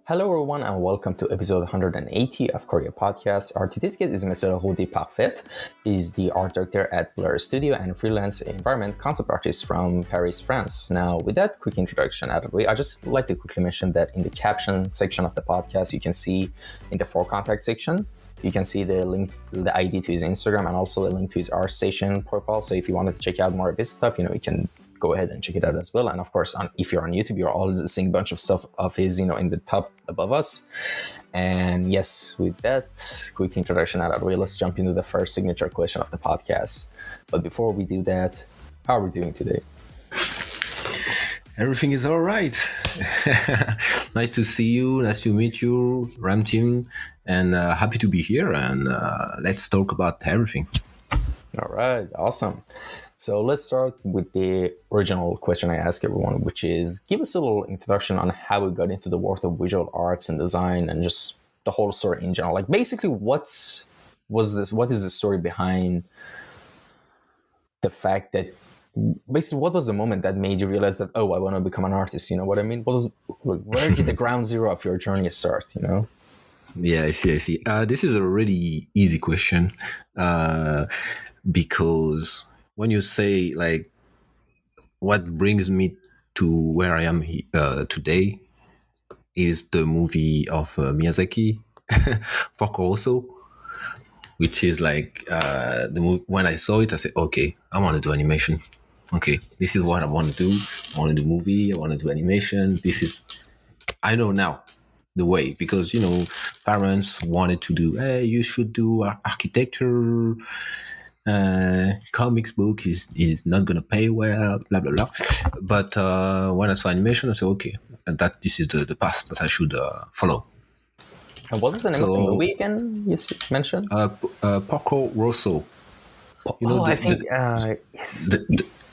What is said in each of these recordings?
Hello, everyone, and welcome to episode 180 of Kouryer podcast. Our today's guest is Mr. Rudy Parfaite. He's the art director at Blur Studio and freelance environment concept artist from Paris, France. Now, with that quick introduction out of the way, I'd just like to quickly mention that in the caption section of the podcast, you can see in the for contact section, you can see the link, the ID to his Instagram, and also the link to his ArtStation profile. So if you wanted to check out more of his stuff, you can go ahead and check it out as well. And of course, if you're on YouTube, you're all seeing a bunch of stuff of his, in the top above us. And yes, with that quick introduction out of the way, let's jump into the first signature question of the podcast. But before we do that, how are we doing today? Everything is all right. Nice to see you. Nice to meet you, Ram Team. And happy to be here. And let's talk about everything. All right. Awesome. So let's start with the original question I ask everyone, which is give us a little introduction on how we got into the world of visual arts and design and just the whole story in general. Like basically what is the story behind the fact that basically what was the moment that made you realize that, oh, I want to become an artist? You know what I mean? Where did the ground zero of your journey start, Yeah, I see. This is a really easy question because when you say like what brings me to where I am today is the movie of Miyazaki, Kouryer, which is like the movie. When I saw it, I said, okay, I want to do animation. Okay, this is what I want to do. I want to do movie. I want to do animation. I know now the way because, parents wanted to do, hey, you should do architecture. Comics book is not gonna pay well, blah blah blah. But when I saw animation, I said, okay, and that this is the path that I should follow. And what was the name of the movie again? You mentioned Kouryer. Yes.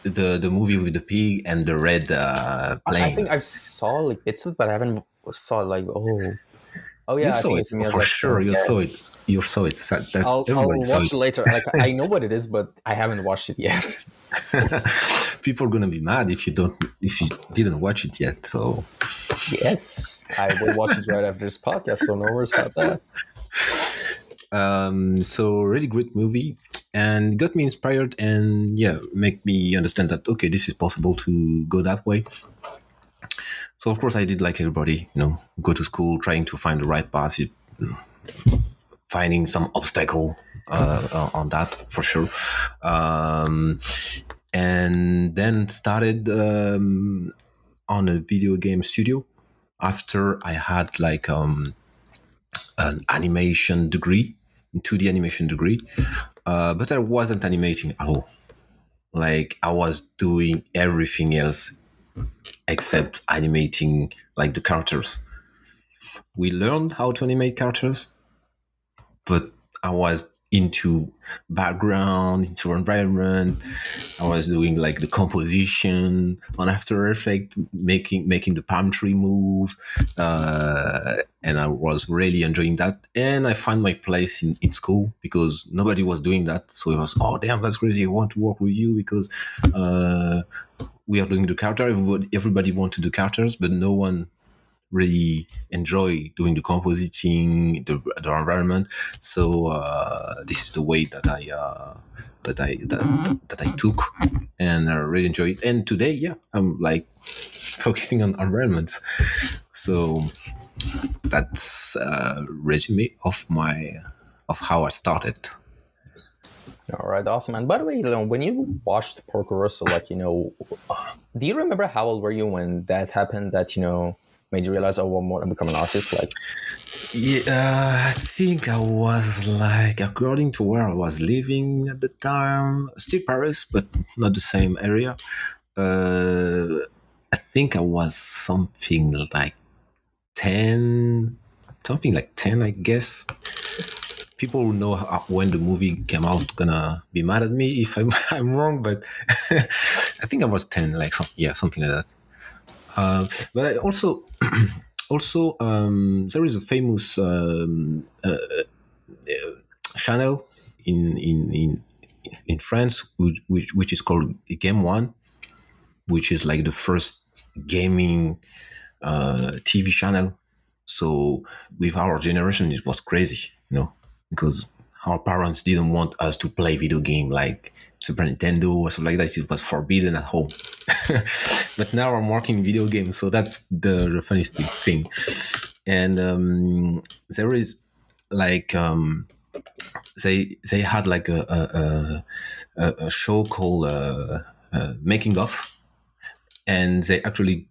The movie with the pig and the red plane. I think I saw like bits of it, but I haven't saw like oh yeah, you saw it for sure. You saw it. You saw it. I'll watch it later. Like I know what it is, but I haven't watched it yet. People are gonna be mad if you didn't watch it yet. So yes, I will watch it right after this podcast. So no worries about that. So really great movie, and got me inspired, and make me understand that okay, this is possible to go that way. So of course I did like everybody, go to school, trying to find the right path, finding some obstacle on that for sure, and then started on a video game studio after I had like an animation degree, 2D animation degree, but I wasn't animating at all. Like I was doing everything else except animating like the characters. We learned how to animate characters, but I was into background, into environment. I was doing like the composition on After Effects, making the palm tree move, and I was really enjoying that. And I found my place in school because nobody was doing that. So it was, oh damn, that's crazy. I want to work with you because we are doing the character. Everybody wants to do characters, but no one really enjoy doing the compositing, the environment. So this is the way that I took, and I really enjoy it. And today, I'm like focusing on environments. So that's a resume of how I started. All right, awesome. And by the way, when you watched Kouryer, do you remember how old were you when that happened? That made you realize, oh, I want to become an artist? I think I was like, according to where I was living at the time, still Paris, but not the same area. I think I was something like 10, I guess. People who know when the movie came out gonna be mad at me if I'm wrong, but I think I was 10, something like that. But I also there is a famous channel in France which is called Game One, which is like the first gaming TV channel So with our generation, it was crazy, because our parents didn't want us to play video game like Super Nintendo or something like that. It was forbidden at home. But now I'm working video games, so that's the funniest thing. And there is like they had like a show called Making of, and they actually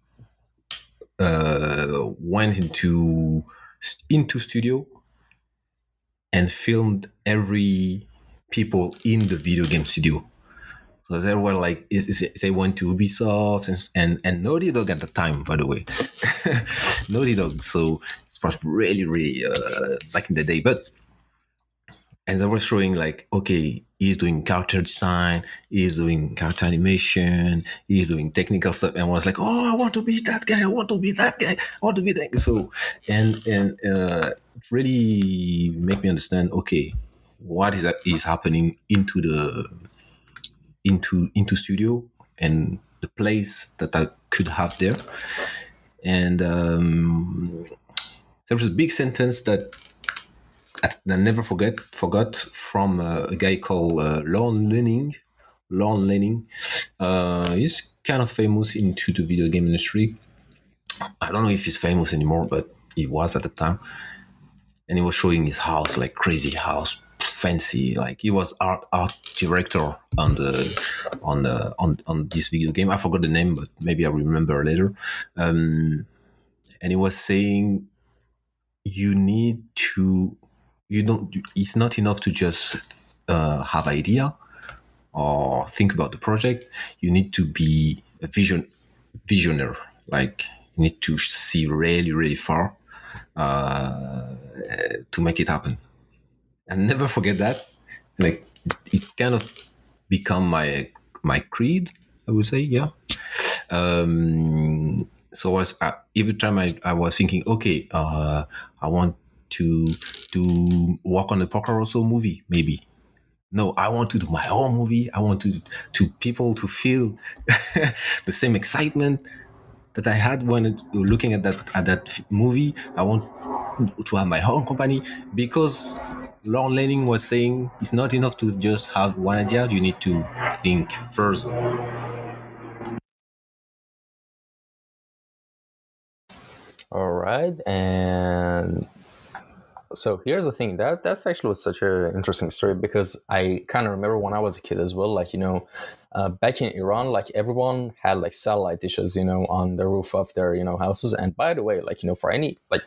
went into studio and filmed every people in the video game studio. So they were like, they went to Ubisoft and Naughty Dog at the time, by the way. Naughty Dog. So it was really, really back in the day. And they were showing like, okay, he's doing character design, he's doing character animation, he's doing technical stuff. And I was like, oh, I want to be that guy. I want to be that guy. I want to be that guy. So, and it really make me understand, okay, what is happening into studio and the place that I could have there. And there was a big sentence that I never forgot from a guy called Lorne Lanning. Lorne Lanning. He's kind of famous into the video game industry. I don't know if he's famous anymore, but he was at the time. And he was showing his house, like crazy house, fancy. Like he was art director on this video game. I forgot the name, but maybe I remember later. And he was saying, it's not enough to just have idea or think about the project. You need to be a visionary. Like you need to see really, really far to make it happen. And never forget that. Like it kind of become my creed, I would say. Yeah. So every time I was thinking, okay, I want to work on a Porco Rosso movie, maybe. No, I want to do my own movie. I want to people to feel the same excitement that I had when looking at that movie. I want to have my own company because Lorne Lanning was saying it's not enough to just have one idea. You need to think further. All right, and so here's the thing that's actually was such an interesting story because I kind of remember when I was a kid as well, like back in Iran, like everyone had like satellite dishes, on the roof of their houses. And by the way, like for any like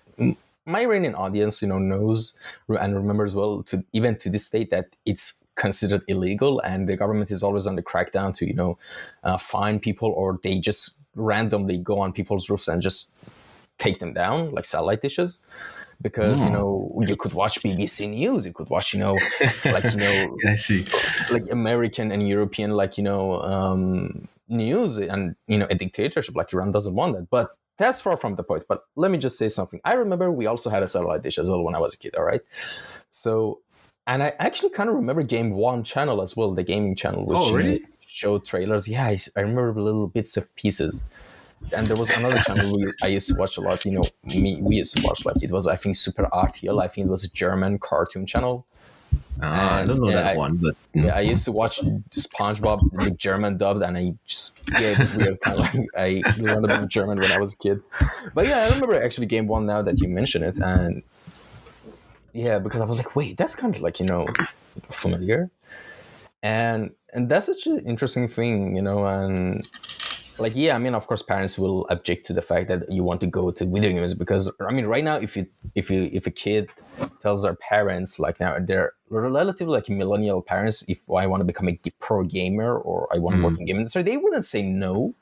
my Iranian audience, knows and remembers well to even to this date that it's considered illegal, and the government is always on the crackdown to fine people, or they just randomly go on people's roofs and just take them down like satellite dishes. Because you could watch BBC News, you could watch like I see, like American and European news, and a dictatorship like Iran doesn't want that. But that's far from the point. But let me just say something. I remember we also had a satellite dish as well when I was a kid. All right, so and I actually kind of remember Game One channel as well, the gaming channel, which really? Showed trailers. Yeah, I remember little bits of pieces. And there was another channel I used to watch a lot. We used to watch, like, it was, I think, Super RTL. I think it was a German cartoon channel. I don't know that one, but yeah, I used to watch SpongeBob, the German dubbed, and it was weird. Kind of like I learned about German when I was a kid. But yeah, I remember actually Game One now that you mention it, and yeah, because I was like, wait, that's kind of like familiar, and that's such an interesting thing, and. Like, yeah, I mean, of course, parents will object to the fact that you want to go to video games because, I mean, right now, if a kid tells their parents, like now they're relatively like millennial parents, if I want to become a pro gamer or I want to work in gaming industry, they wouldn't say no,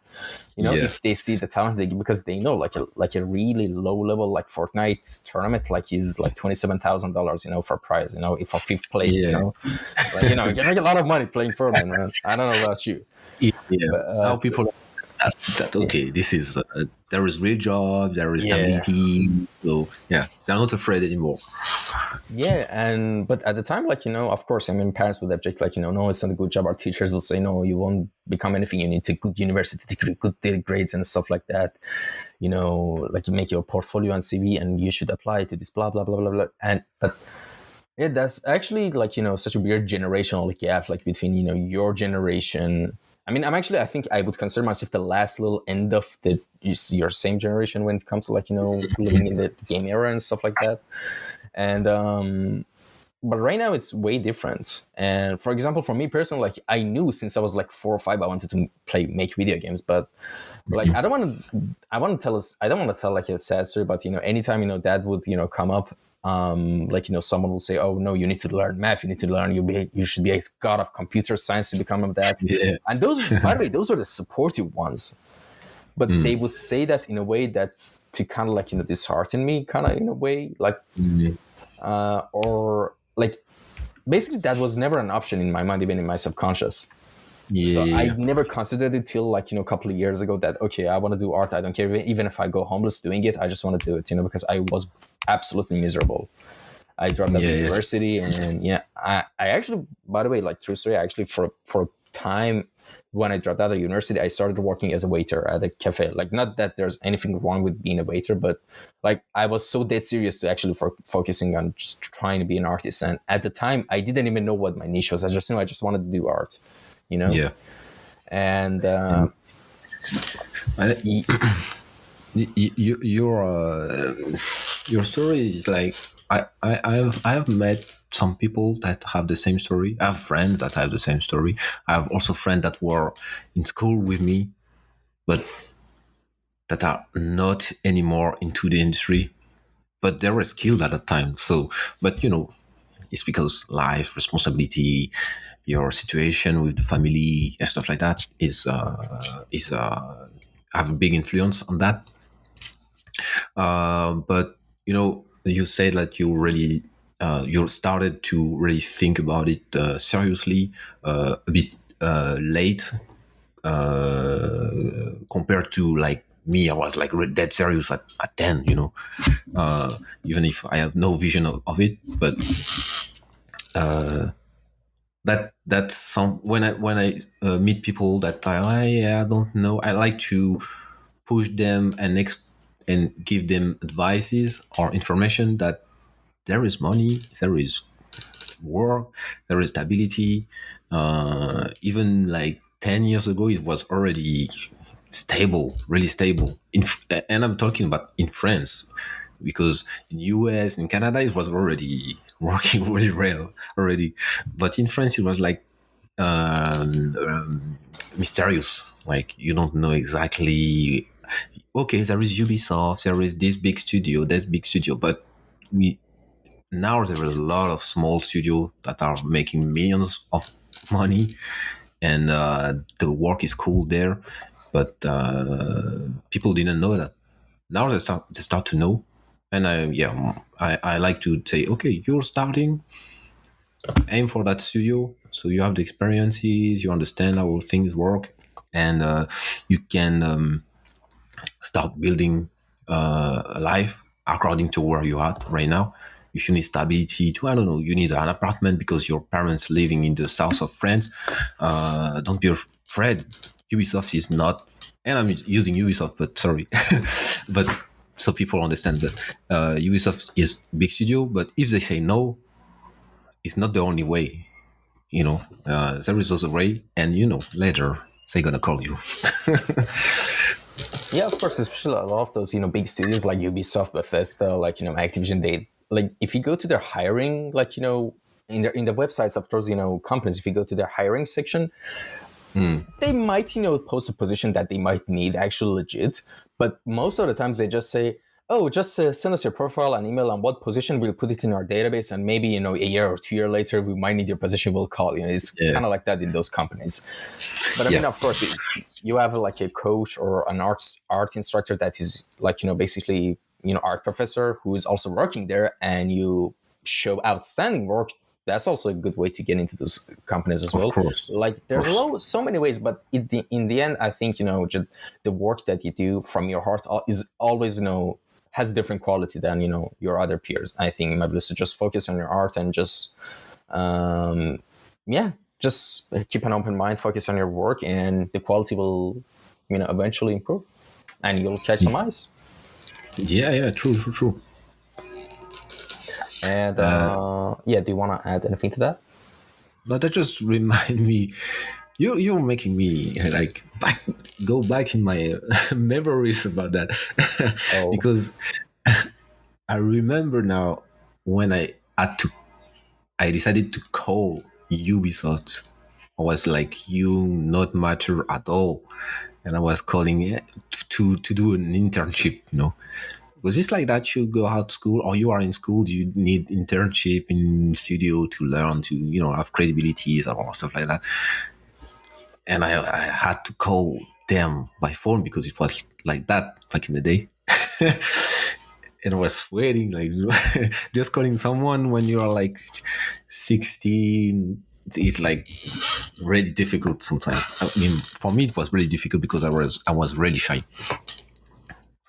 if they see the talent, because they know like a really low level like Fortnite tournament like is like $27,000, for prize, if for fifth place, like you make a lot of money playing Fortnite, man. I don't know about you. Yeah, but, how people. That okay, this is there is real job, there is Yeah. stability. So yeah, they're not afraid anymore. Yeah, and but at the time, like, of course, I mean, parents would object, like, no, it's not a good job. Our teachers will say, no, you won't become anything. You need to good university degree, good grades and stuff like that. Like you make your portfolio and CV, and you should apply to this, blah blah blah blah blah. And but yeah, that's actually like such a weird generational gap, like between your generation. I mean, I think I would consider myself the last little end of your same generation when it comes to like living in the game era and stuff like that. And but right now it's way different. And for example, for me personally, like I knew since I was like 4 or 5 I wanted to make video games, but like I don't want to tell us I don't want to tell like a sad story, but anytime dad would come up, like someone will say, oh no, you need to learn math, you need to learn, you should be a god of computer science to become of that. Yeah. And those, by the way, those are the supportive ones, but they would say that in a way that's to kind of like dishearten me, kind of in a way, like or like basically that was never an option in my mind, even in my subconscious. So I Yeah. never considered it till like a couple of years ago that okay, I want to do art, I don't care even if I go homeless doing it, I just want to do it, because I was absolutely miserable. I dropped out of Yeah. university, and I actually, by the way, like true story, I actually for a time when I dropped out of university, I started working as a waiter at a cafe. Like, not that there's anything wrong with being a waiter, but like I was so dead serious to actually focusing on just trying to be an artist. And at the time, I didn't even know what my niche was. I just knew I just wanted to do art, Yeah. And I, y- y- your story is like I have met some people that have the same story. I have friends that have the same story. I have also friends that were in school with me, but that are not anymore into the industry. But they were skilled at the time. So, but it's because life, responsibility, your situation with the family and stuff like that is have a big influence on that. But you said that you started to really think about it seriously a bit late compared to like me. I was like dead serious at 10, even if I have no vision of it. But that's some when I meet people that I don't know, I like to push them and give them advices or information that there is money, there is work, there is stability. Even like 10 years ago, it was already stable, really stable. And I'm talking about in France, because in US, in Canada, it was already working really well already. But in France, it was like mysterious. Like you don't know exactly. Okay, there is Ubisoft, there is this big studio, that big studio, but we now there is a lot of small studios that are making millions of money, and the work is cool there, but people didn't know that. Now they start to know, and I like to say, okay, you're starting, aim for that studio, so you have the experiences, you understand how things work, and you can start building a life according to where you are right now. If you need stability, I don't know, you need an apartment because your parents living in the south of France, don't be afraid. Ubisoft is not, and I'm using Ubisoft, but sorry, but so people understand that Ubisoft is big studio. But if they say no, it's not the only way. There is also a way, and later they're gonna call you. yeah, of course, especially a lot of those big studios like Ubisoft, Bethesda, like Activision, they like if you go to their hiring, like in the websites of those companies, if you go to their hiring section, they might post a position that they might need actually legit, but most of the times they just say, oh, just send us your profile and email on what position, we'll put it in our database, and maybe a year or 2 years later we might need your position, we'll call. It's Yeah, kind of like that in those companies. But I yeah, mean, of course, if you have like a coach or an art instructor that is like basically art professor who is also working there, and you show outstanding work, that's also a good way to get into those companies as Of well. course, Like of there's course. so many ways, but in the end, I think just the work that you do from your heart is always has different quality than your other peers. I think maybe to just focus on your art and just um, yeah, just keep an open mind, focus on your work, and the quality will eventually improve, and you'll catch some eyes. Yeah, yeah, true, true, true. And yeah, do you want to add anything to that? But that just remind me, you're making me like go back in my memories about that, Oh, because I remember now when had to I decided to call Ubisoft. I was like, you not matter at all, and I was calling it to do an internship. Was this like that? You go out school, or you are in school, you need internship in studio to learn to have credibilities or stuff like that. And I had to call them by phone because it was like that back in the day. And I was waiting, like just calling someone when you are like 16. It's like really difficult sometimes. I mean, for me, it was really difficult because I was really shy.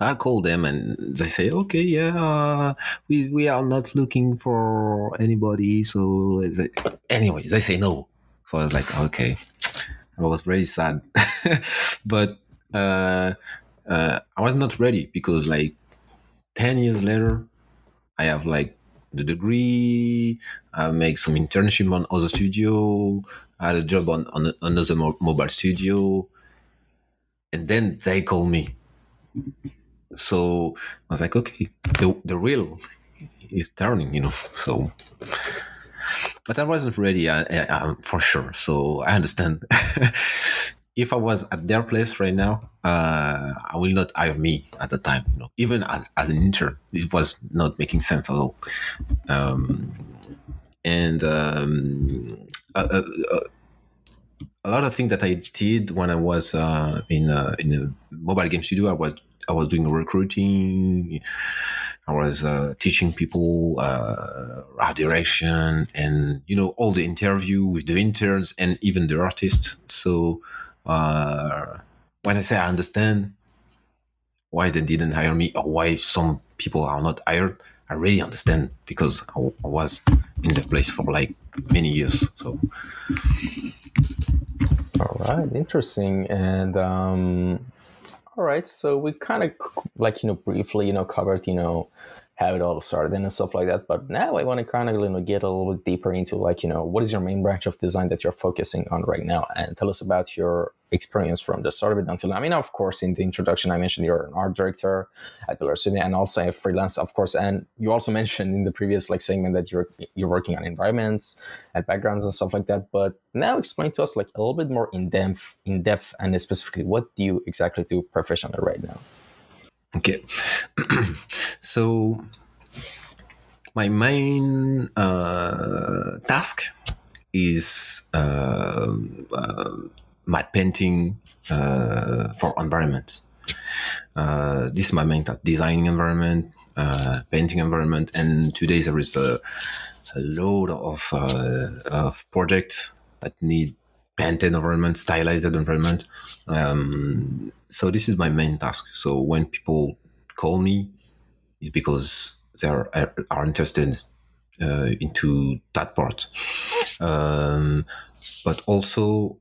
I call them and they say, okay, yeah, we are not looking for anybody. So anyways, they say no. So I was like, okay, I was very sad, but uh, I was not ready because like 10 years later, I have like the degree. I make some internship on other studio. I had a job on another mobile studio, and then they call me. So I was like, okay, the wheel is turning. So, but I wasn't ready, for sure. So I understand. If I was at their place right now, I will not hire me at the time. Even as an intern, it was not making sense at all. And a lot of things that I did when I was in a mobile game studio, I was doing recruiting. I was teaching people art direction, and all the interview with the interns and even the artists. So when I say I understand why they didn't hire me or why some people are not hired, I really understand because I was in the place for like many years. So all right, interesting. And all right, so we kind of like briefly covered how it all started and stuff like that. But now I want to kind of get a little bit deeper into like what is your main branch of design that you're focusing on right now, and tell us about your experience from the start of it until now. I mean, of course, in the introduction I mentioned you're an art director at Bel City and also a freelance, of course. And you also mentioned in the previous like segment that you're working on environments and backgrounds and stuff like that. But now explain to us like a little bit more in depth, and specifically what do you exactly do professionally right now? okay, so my main task is matte painting for environment. This is my main task: designing environment, painting environment, and today there is a load of projects that need painted environment, stylized environment. So this is my main task. So when people call me, it's because they are interested into that part. Um, but also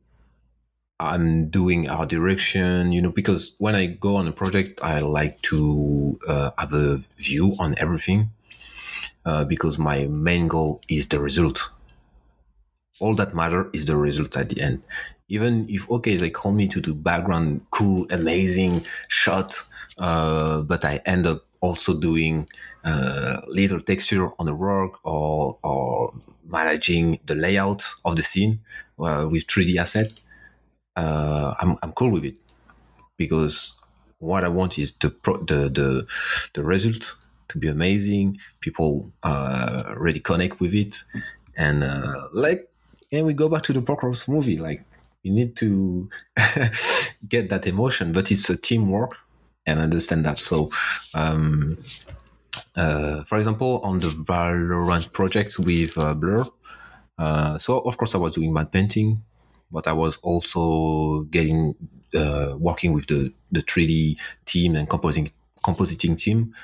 I'm doing art direction, because when I go on a project, I like to have a view on everything because my main goal is the result. All that matter is the result at the end. Even if, okay, they call me to do background, cool, amazing shot, but I end up also doing little texture on the work or managing the layout of the scene with 3D asset. I'm cool with it because what I want is the result to be amazing. People really connect with it, and and we go back to the Porkros movie. Like you need to get that emotion, but it's a teamwork, and I understand that. So, for example, on the Valorant project with Blur. So of course I was doing matte painting, but I was also getting working with the 3D team and compositing team,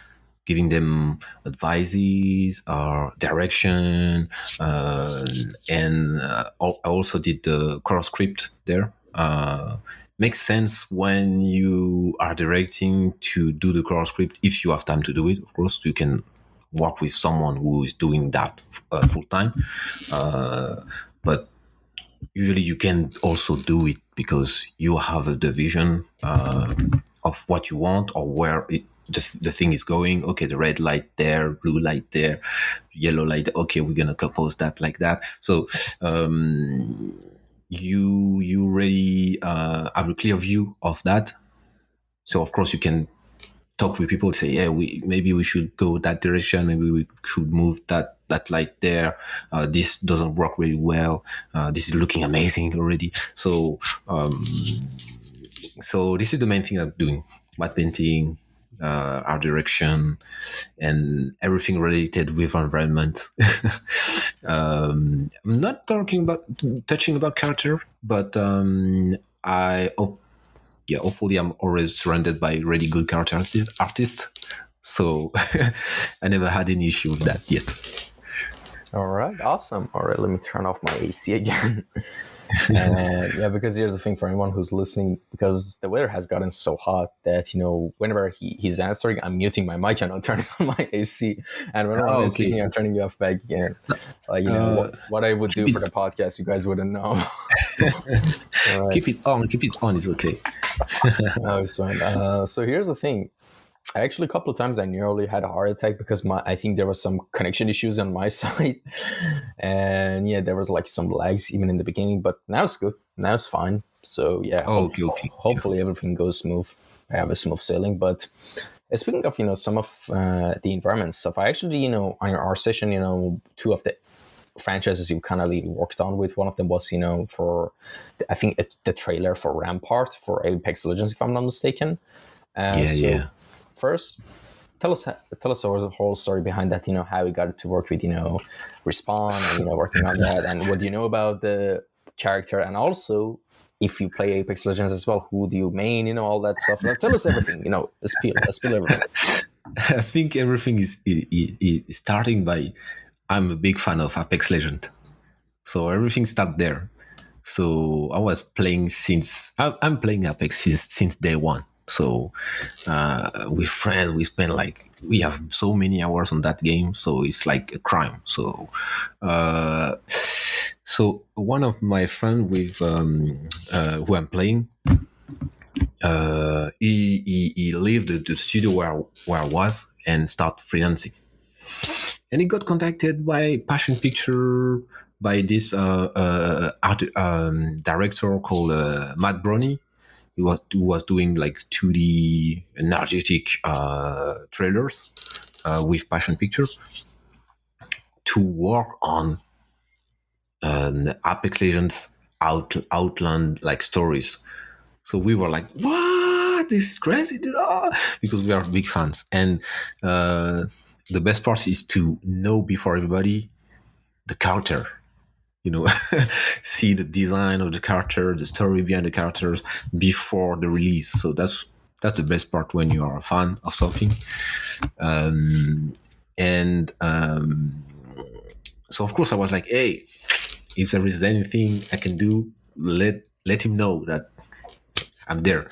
giving them advices or direction, and I also did the color script there. Makes sense when you are directing to do the color script if you have time to do it. Of course, you can work with someone who is doing that full time, but usually you can also do it because you have a division of what you want or where the thing is going. Okay, the red light there, blue light there, yellow light there. Okay, we're gonna compose that like that. So you already have a clear view of that. So of course you can talk with people, say, yeah, we should go that direction, maybe we should move that light there. This doesn't work really well. This is looking amazing already. So this is the main thing I'm doing: matte painting, art direction, and everything related with environment. I'm not touching about character, but yeah, hopefully I'm always surrounded by really good character artists. So I never had any issue with that yet. All right, awesome. All right, let me turn off my AC again. And yeah, because here's the thing for anyone who's listening, because the weather has gotten so hot that, whenever he's answering, I'm muting my mic and I'm turning on my AC. And whenever I'm speaking, I'm turning you off back again. Like, what I would do for the podcast, you guys wouldn't know. Right. Keep it on, it's okay. No, it's fine. So here's the thing. Actually, a couple of times I nearly had a heart attack because I think there was some connection issues on my side. And yeah, there was like some lags even in the beginning, but now it's good. Now it's fine. So yeah, hopefully everything goes smooth. I have a smooth sailing. But speaking of, some of the environment stuff, I actually, on our session, two of the franchises you kind of worked on with. One of them was, for, I think, the trailer for Rampart for Apex Legends, if I'm not mistaken. Yeah. First, tell us the whole story behind that. How we got to work with Respawn and working on that, and what do you know about the character, and also if you play Apex Legends as well, who do you main? All that stuff. Like, tell us everything. Spill everything. I think everything is starting by I'm a big fan of Apex Legends, so everything started there. So I was playing I'm playing Apex since day one. So with friends, we have so many hours on that game, so it's like a crime. So one of my friends with who I'm playing, he left the studio where I was and started freelancing, and he got contacted by Passion Picture, by this art director called Matt Brownie. He was doing like 2D energetic trailers with Passion Picture to work on Apex Legends Outland like stories. So we were like, what? This is crazy. Because we are big fans. And the best part is to know before everybody the character. See the design of the character, the story behind the characters before the release. So that's the best part when you are a fan of something. So of course I was like, hey, if there is anything I can do, let him know that I'm there.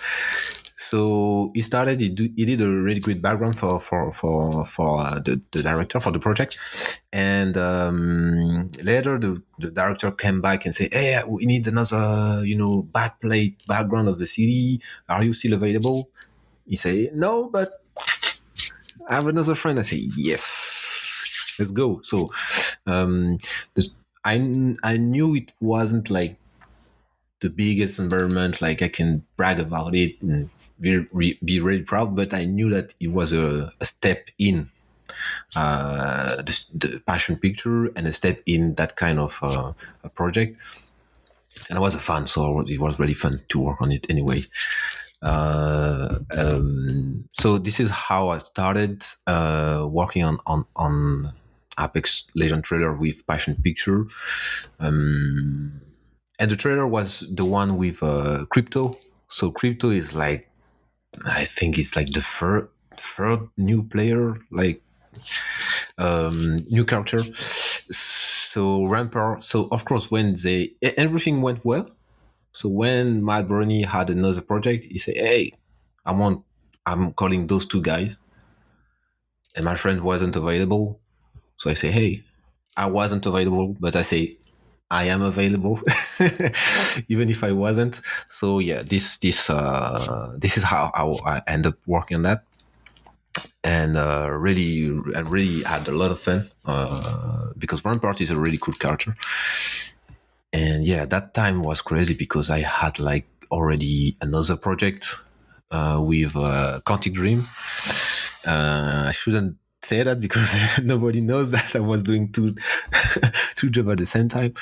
So he did a really great background for the director for the project, and later the director came back and said, "Hey, we need another backplate background of the CD. Are you still available?" He said, "No, but I have another friend." I say, "Yes, let's go." So I knew it wasn't like the biggest environment, like I can brag about it and be really proud, but I knew that it was a step in the Passion Picture and a step in that kind of a project. And I was a fan, so it was really fun to work on it anyway. So this is how I started working on Apex Legend trailer with Passion Picture. And the trailer was the one with Crypto. So Crypto is like, I think it's like the third new player, like new character. So Rampart. So of course, when everything went well. So when Matt Brony had another project, he said, "Hey, I'm calling those two guys," and my friend wasn't available. So I say, "Hey, I wasn't available, but I say I am available, even if I wasn't." So yeah, this is how I end up working on that, and I really had a lot of fun because Rampart is a really cool character, and yeah, that time was crazy because I had like already another project with Quantic Dream. I shouldn't say that because nobody knows that I was doing two jobs at the same time.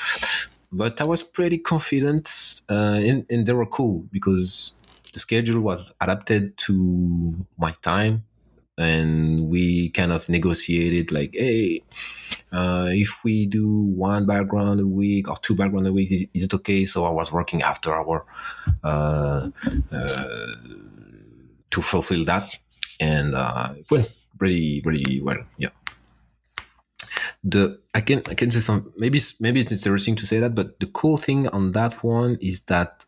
But I was pretty confident, and they were cool because the schedule was adapted to my time, and we kind of negotiated like, hey, if we do one background a week or two background a week, is it okay? So I was working after hour to fulfill that, and it went pretty well. Yeah. I can say some, maybe it's interesting to say that, but the cool thing on that one is that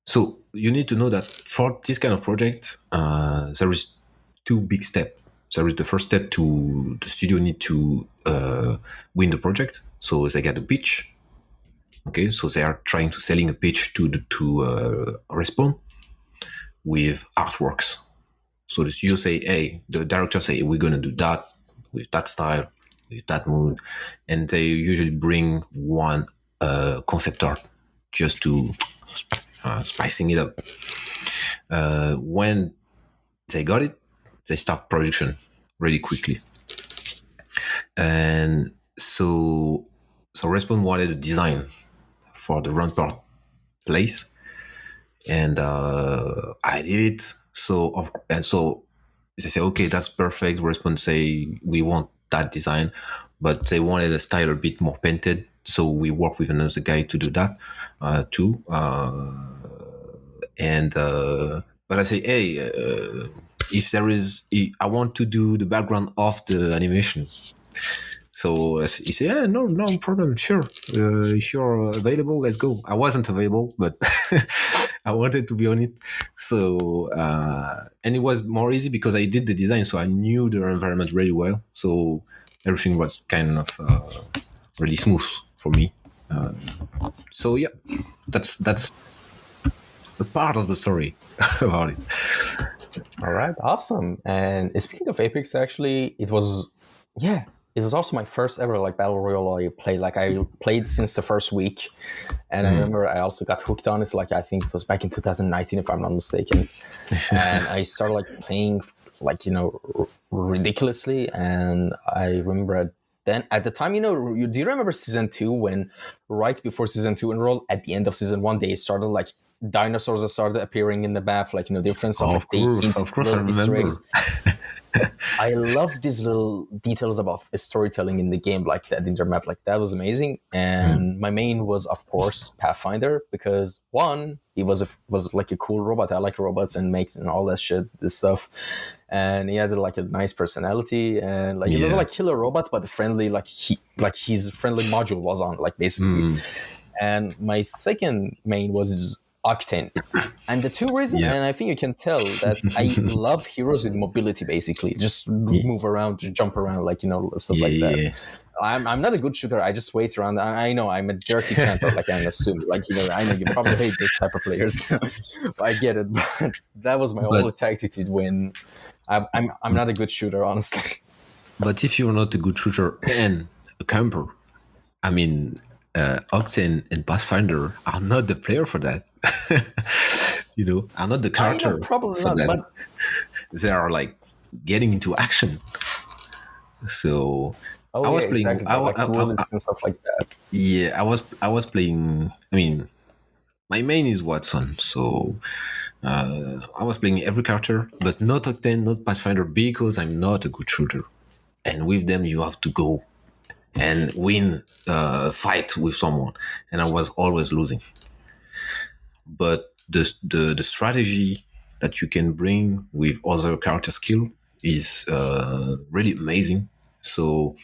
so you need to know that for this kind of project there is two big steps. There is the first step, to the studio need to win the project, so they get a pitch. Okay, so they are trying to selling a pitch to Respawn with artworks. So the studio say, hey, the director say, we're gonna do that with that style, with that mood, and they usually bring one concept art just to spicing it up. When they got it, they start production really quickly, and so Respawn wanted a design for the Rampart place, and I did it. So they say, okay, that's perfect. Respawn say we want that design, but they wanted a style a bit more painted. So we work with another guy to do that too. And but I say, hey, if there is, I want to do the background of the animation. So he said, yeah, no problem. Sure. If you're available, let's go. I wasn't available, but I wanted to be on it. So, and it was more easy because I did the design. So I knew the environment really well. So everything was kind of really smooth for me. So yeah, that's a part of the story about it. All right, awesome. And speaking of Apex, actually, it was also my first ever like battle royale I played. Like I played since the first week, and I remember I also got hooked on it. Like I think it was back in 2019, if I'm not mistaken. And I started like playing like ridiculously. And I remember then at the time, do you remember season 2 when right before season 2 enrolled, at the end of season 1 they started like dinosaurs started appearing in the map, like different stuff. Of course, I remember. I love these little details about storytelling in the game, like that in their map. Like that was amazing. And my main was, of course, Pathfinder, because one, he was like a cool robot. I like robots and makes and all that shit, this stuff. And he had like a nice personality, and like he was like killer robot, but friendly. Like his friendly module was on, like basically. And my second main was Octane. And the two reasons, and I think you can tell that I love heroes with mobility, basically. Just move around, jump around, like, stuff like that. Yeah. I'm not a good shooter. I just wait around. I know I'm a dirty camper, like I assume. Like, I know you probably hate this type of players. I get it. But that was my only tactic to win. I'm not a good shooter, honestly. But if you're not a good shooter and a camper, I mean, Octane and Pathfinder are not the player for that. Are not the character. Probably for not, that. but they are like getting into action. So I was playing. Exactly. And stuff like that. Yeah, I was playing. I mean, my main is Watson, so I was playing every character, but not Octane, not Pathfinder, because I'm not a good shooter. And with them, you have to go and win fight with someone, and I was always losing. But the strategy that you can bring with other character skill is really amazing. So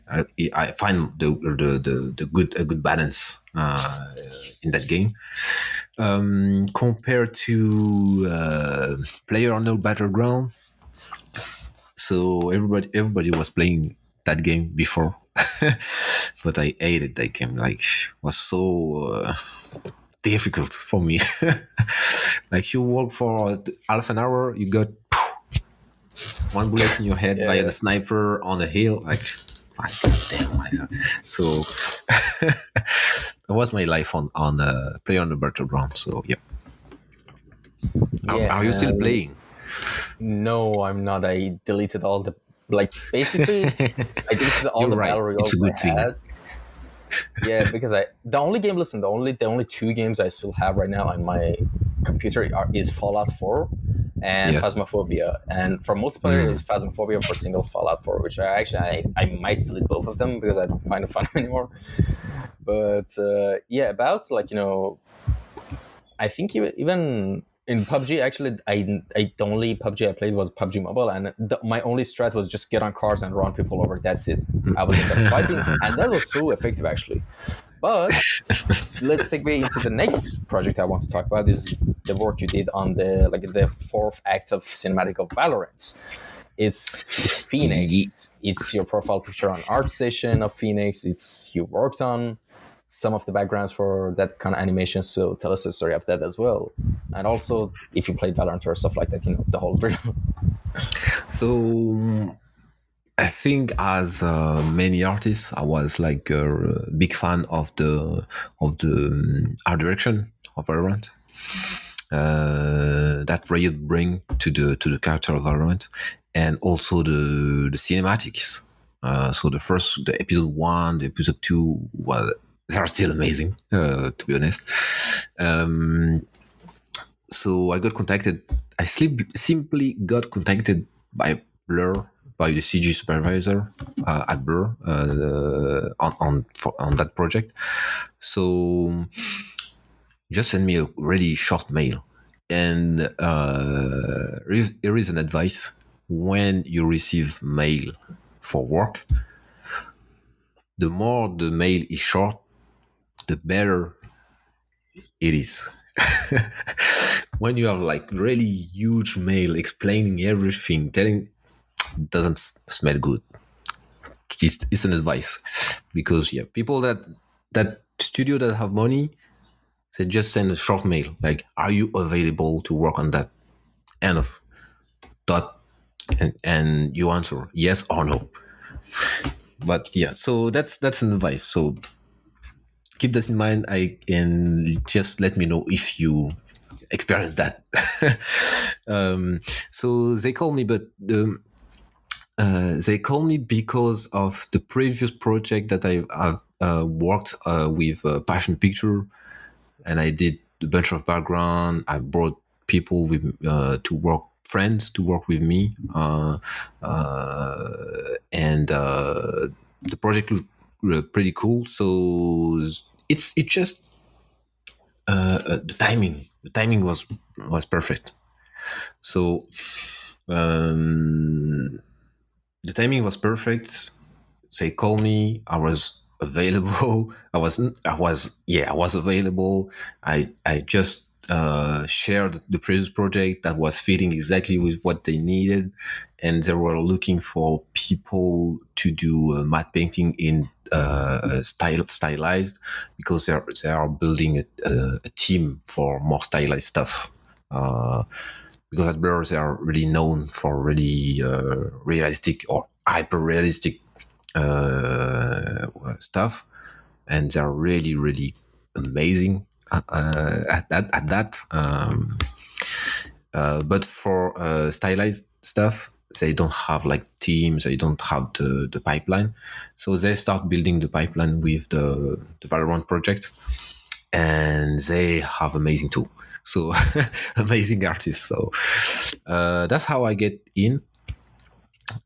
I find the good a good balance in that game compared to Player Unknown Battleground. So everybody was playing that game before, but I hated that game. Like, was so difficult for me. Like, you work for half an hour, you got one bullet in your head by the sniper on a hill. Like, damn. So that was my life on Player on the Battleground. So yeah. Are you still playing? No, I'm not. I deleted all the basically I deleted all the battle royals I had. Yeah, because the only 2 games I still have right now on my computer is Fallout 4 and Phasmophobia. And for multiplayer is Phasmophobia, for single Fallout 4, which I might delete both of them because I don't find it fun anymore. But about I think even in PUBG, actually, the only PUBG I played was PUBG Mobile, and my only strat was just get on cars and run people over. That's it. I was end up fighting, and that was so effective, actually. But let's segue into the next project I want to talk about. Is the work you did on the 4th act of cinematic of Valorant. It's Phoenix. It's your profile picture on ArtStation of Phoenix. It's you worked on some of the backgrounds for that kind of animation, so tell us the story of that as well. And also, if you played Valorant or stuff like that, the whole drill. So, I think as many artists, I was like a big fan of the art direction of Valorant. That Riot bring to the character of Valorant, and also the cinematics. So the episode 1, the episode 2 they are still amazing, to be honest. So I got contacted. I simply got contacted by Blur, by the CG supervisor at Blur on that project. So just send me a really short mail, and here is an advice: when you receive mail for work, the more the mail is short, the better it is. When you have like really huge mail explaining everything, doesn't smell good. It's an advice, because people that studio that have money, they just send a short mail like, "Are you available to work on that?" End of dot, and you answer yes or no. But so that's an advice. So keep that in mind. And just let me know if you experience that. So they call me, but they call me because of the previous project that I've worked with Passion Picture, and I did a bunch of background. I brought people with friends to work with me, and the project looked pretty cool. So it's just the timing. The timing was perfect. So the timing was perfect. They called me. I was available. I was available. I just shared the previous project that was fitting exactly with what they needed, and they were looking for people to do matte painting in stylized, because they are building a team for more stylized stuff. Because at Blur they are really known for really realistic or hyper realistic stuff, and they're really really amazing at that. But for stylized stuff, they don't have like teams. They don't have the pipeline, so they start building the pipeline with the Valorant project, and they have amazing tool. So amazing artist. So that's how I get in.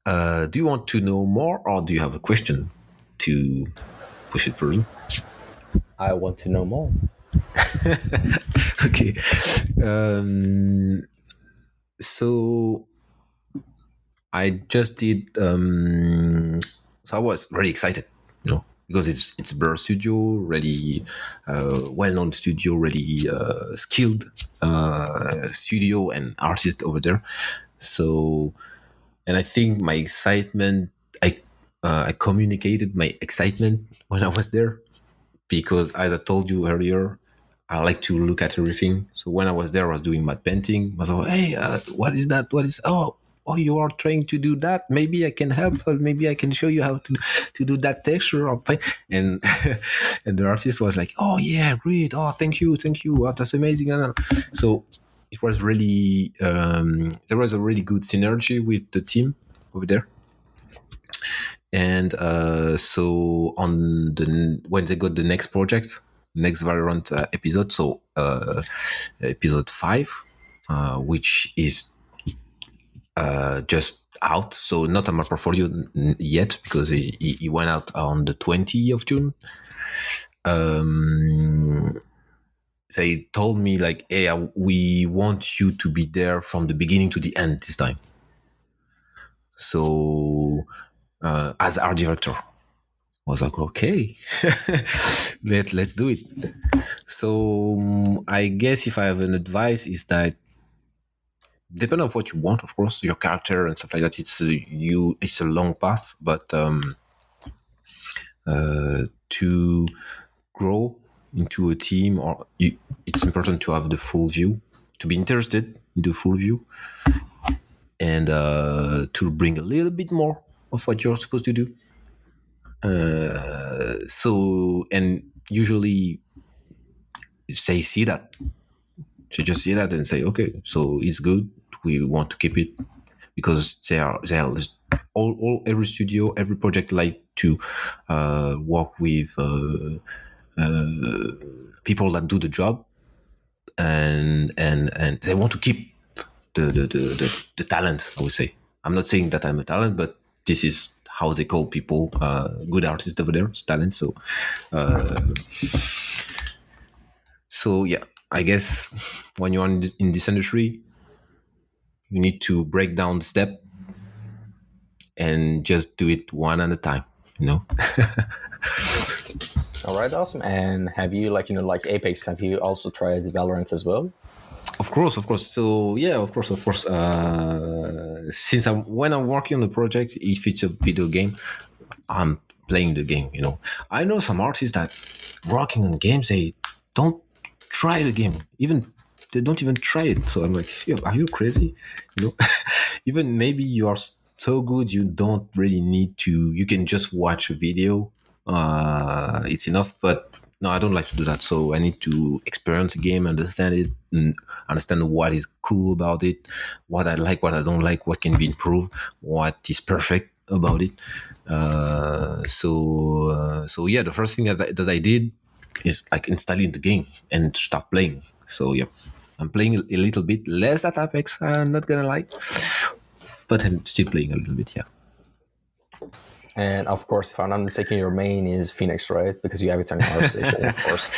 Do you want to know more, or do you have a question to push it through? I want to know more. Okay. So I just did. So I was really excited, because it's a Burr studio, really well-known studio, really skilled studio and artist over there. So, and I think my excitement, I communicated my excitement when I was there, because as I told you earlier, I like to look at everything. So when I was there, I was doing matte painting. I was like, hey, what is that? What is? Oh, you are trying to do that. Maybe I can help. Or maybe I can show you how to do that texture or paint. And and the artist was like, oh yeah, great. Oh, thank you, thank you. Oh, that's amazing. So it was really there was a really good synergy with the team over there. And so on when they got the next project, next Valorant episode, so episode 5, which is just out, so not on my portfolio yet, because he went out on the 20th of June. They told me like, hey, we want you to be there from the beginning to the end this time. So as art director, I was like, okay, let's do it. So I guess if I have an advice, is that depending on what you want, of course, your character and stuff like that. It's a long path, but to grow into a team, it's important to have the full view, to be interested in the full view, and to bring a little bit more of what you're supposed to do. So, and usually they see that. They just see that and say, okay, so it's good. We want to keep it, because they are all every studio, every project like to work with people that do the job, and they want to keep the talent. I would say, I'm not saying that I'm a talent, but this is how they call people, good artists over there, it's talent. So yeah, I guess when you're in this industry, you need to break down the step and just do it one at a time, All right, awesome. And have you like Apex? Have you also tried Valorant as well? Of course. So yeah, of course. Since when I'm working on a project, if it's a video game, I'm playing the game. I know some artists that working on games, they don't try the game, even they don't even try it. So I'm like, yo, are you crazy? Even maybe you are so good, you don't really need to. You can just watch a video. It's enough, but no, I don't like to do that. So I need to experience the game, understand it, and understand what is cool about it, what I like, what I don't like, what can be improved, what is perfect about it. So yeah, the first thing that I did is like installing the game and start playing. So yeah, I'm playing a little bit less at Apex. I'm not gonna lie, but I'm still playing a little bit. Yeah. And of course, if I'm not mistaken, your main is Phoenix, right? Because you have it on your station, of course.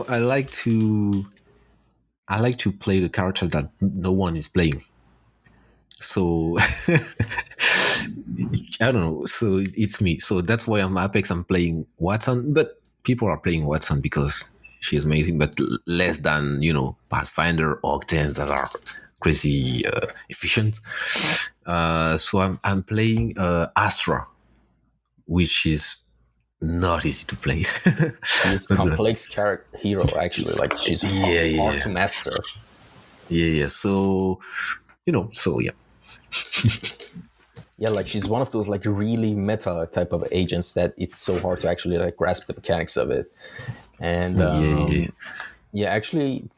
I like to play the character that no one is playing. So I don't know. So it's me. So that's why I'm Apex. I'm playing Watson, but people are playing Watson because she's amazing, but less than Pathfinder or Octane that are crazy efficient. So I'm playing Astra, which is not easy to play. She's complex character hero, actually. Like she's hard to master. Yeah. So yeah. Yeah, like she's one of those like really meta type of agents that it's so hard to actually like grasp the mechanics of it. And yeah, actually,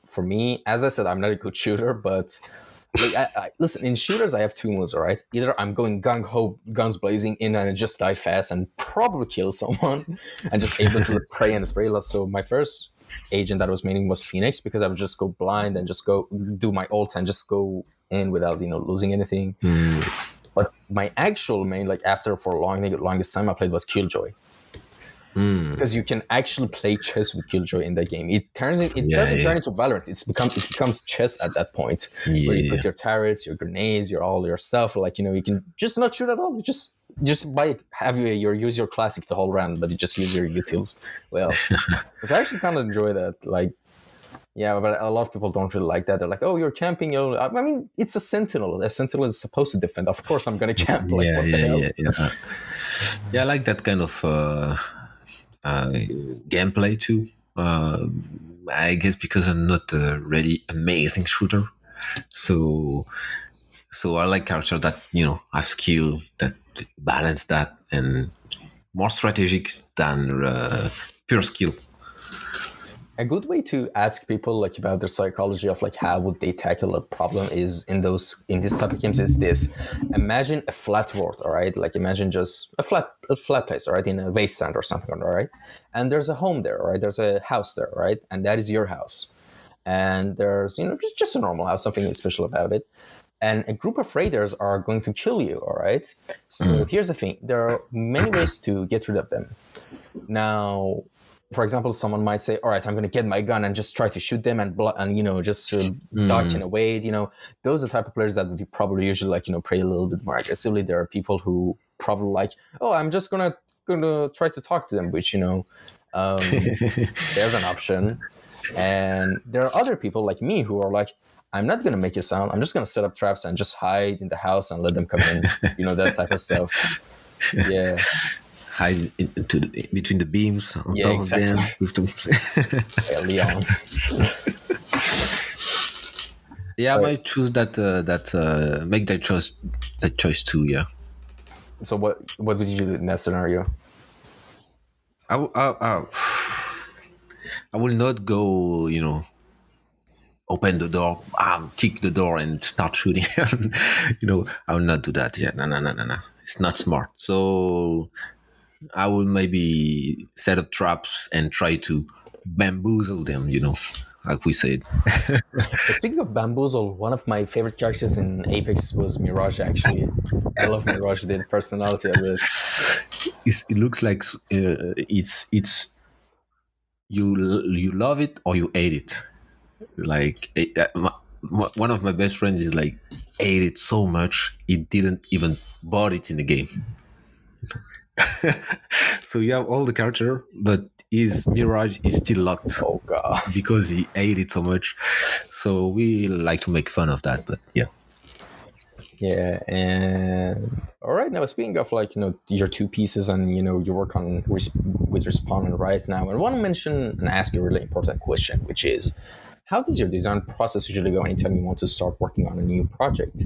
for me, as I said, I'm not a good shooter, but like, listen, in shooters, I have two moves, all right? Either I'm going gung-ho, guns blazing in and just die fast and probably kill someone and just aimlessly pray and spray. So my first agent that I was maining was Phoenix, because I would just go blind and just go do my ult and just go in without losing anything. But my actual main, like after for longest time I played, was Killjoy. Because you can actually play chess with Killjoy in the game. It doesn't turn into Valorant. It becomes chess at that point, where you put your turrets, your grenades, all your stuff. Like you can just not shoot at all. You just use your classic the whole round, but you just use your utils. Well, which I actually kind of enjoy that. Like, yeah, but a lot of people don't really like that. They're like, "Oh, you're camping." I mean, it's a sentinel. A sentinel is supposed to defend. Of course, I'm gonna camp. Like, what the hell? Yeah, I like that kind of gameplay too. I guess because I'm not a really amazing shooter, so I like characters that have skill, that balance that, and more strategic than pure skill. A good way to ask people like about their psychology of like how would they tackle a problem is in this type of games is this: imagine a flat world, all right? Like imagine just a flat place, all right, in a wasteland or something, all right? And there's a home there, all right? There's a house there, right? And that is your house. And there's just a normal house, nothing special about it. And a group of raiders are going to kill you, all right? So here's the thing: there are many ways to get rid of them. Now, for example, someone might say, all right, I'm going to get my gun and just try to shoot them and just dodge in a way. Those are the type of players that would probably usually like, play a little bit more aggressively. There are people who probably like, oh, I'm just going to try to talk to them, which, there's an option. And there are other people like me who are like, I'm not going to make a sound. I'm just going to set up traps and just hide in the house and let them come in, that type of stuff. Yeah. Hide between the beams on top of them with them. Leon. I might choose that make that choice too. Yeah. So what would you do in that scenario? I will not go. Open the door, kick the door, and start shooting. I will not do that. Yeah, no. It's not smart. So I will maybe set up traps and try to bamboozle them, like we said. Speaking of bamboozle, one of my favorite characters in Apex was Mirage, actually. I love Mirage, the personality of it. It looks like it's you love it or you hate it. Like one of my best friends is like ate it so much he didn't even bought it in the game. So you have all the character, but his Mirage is still locked. Oh god! Because he ate it so much. So we like to make fun of that, but yeah. Yeah, and all right. Now speaking of like your two pieces and you work on with Respawn right now, I want to mention and ask you a really important question, which is, how does your design process usually go anytime you want to start working on a new project?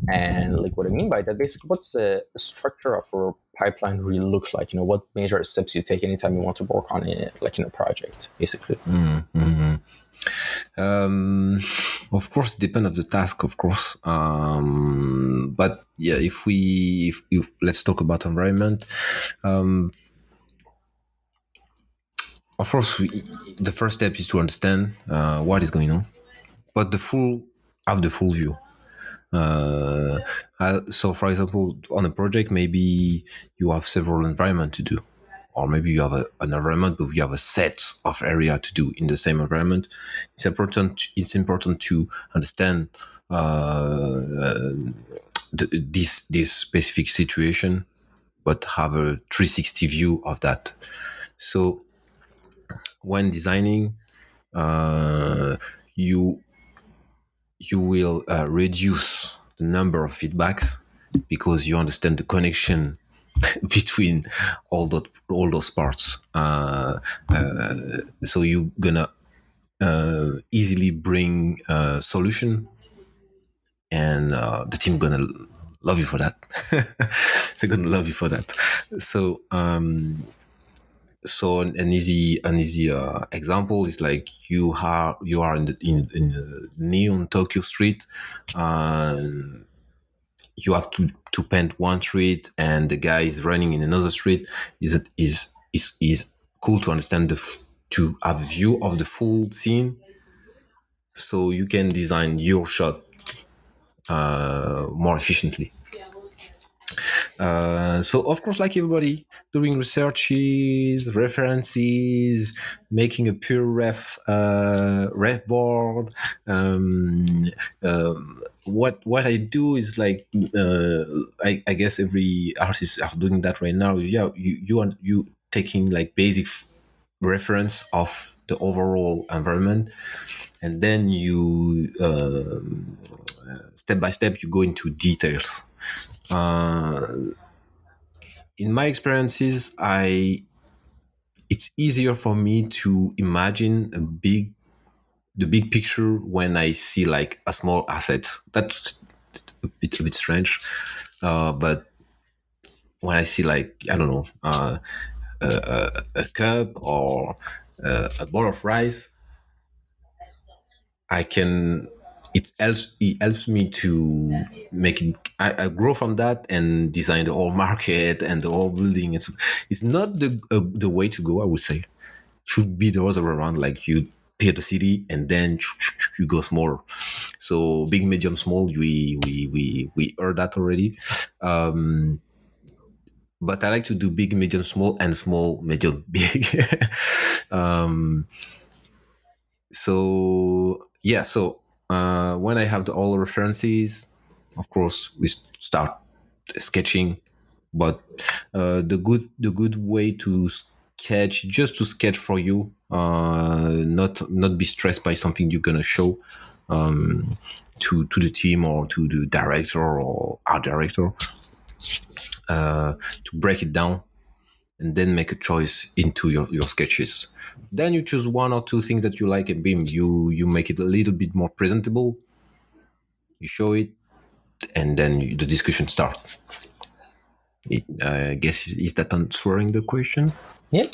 And like what I mean by that, basically, what's the structure of a pipeline really look like? What major steps you take anytime you want to work on it, like in a project, basically. Of course, depend of the task, of course. But yeah, if let's talk about environment. Of course, the first step is to understand what is going on, but the full view. So, for example, on a project, maybe you have several environments to do, or maybe you have an environment, but you have a set of area to do in the same environment. It's important to understand this specific situation, but have a 360 view of that. So when designing, you will reduce the number of feedbacks because you understand the connection between all those parts. So you're gonna easily bring a solution, and the team gonna love you for that. They're gonna love you for that. So an easy example is like you are in the neon Tokyo street. You have to paint one street, and the guy is running in another street. Is cool to understand to have a view of the full scene, so you can design your shot more efficiently. So of course, like everybody, doing researches, references, making a pure ref board. Um, what I do is like I guess every artist are doing that right now. Yeah, you taking like basic reference of the overall environment, and then you step by step you go into details. Uh, in my experiences, I it's easier for me to imagine the big picture when I see like a small asset. That's a bit strange, but when I see like I don't know a cup or a bowl of rice, I can. It helps me to make it. I grow from that and design the whole market and the whole building. It's not the way to go. I would say should be the other way around. Like you pay the city and then you go smaller. So big, medium, small. We heard that already. But I like to do big, medium, small, and small, medium, big. um, so yeah, so when I have all the references, of course we start sketching. But the good way to sketch, just to sketch for you, not be stressed by something you're gonna show to the team or to the director or art director, to break it down and then make a choice into your sketches. Then you choose one or two things that you like a beam. You make it a little bit more presentable. You show it, and then the discussion starts. I guess is that answering the question? Yeah,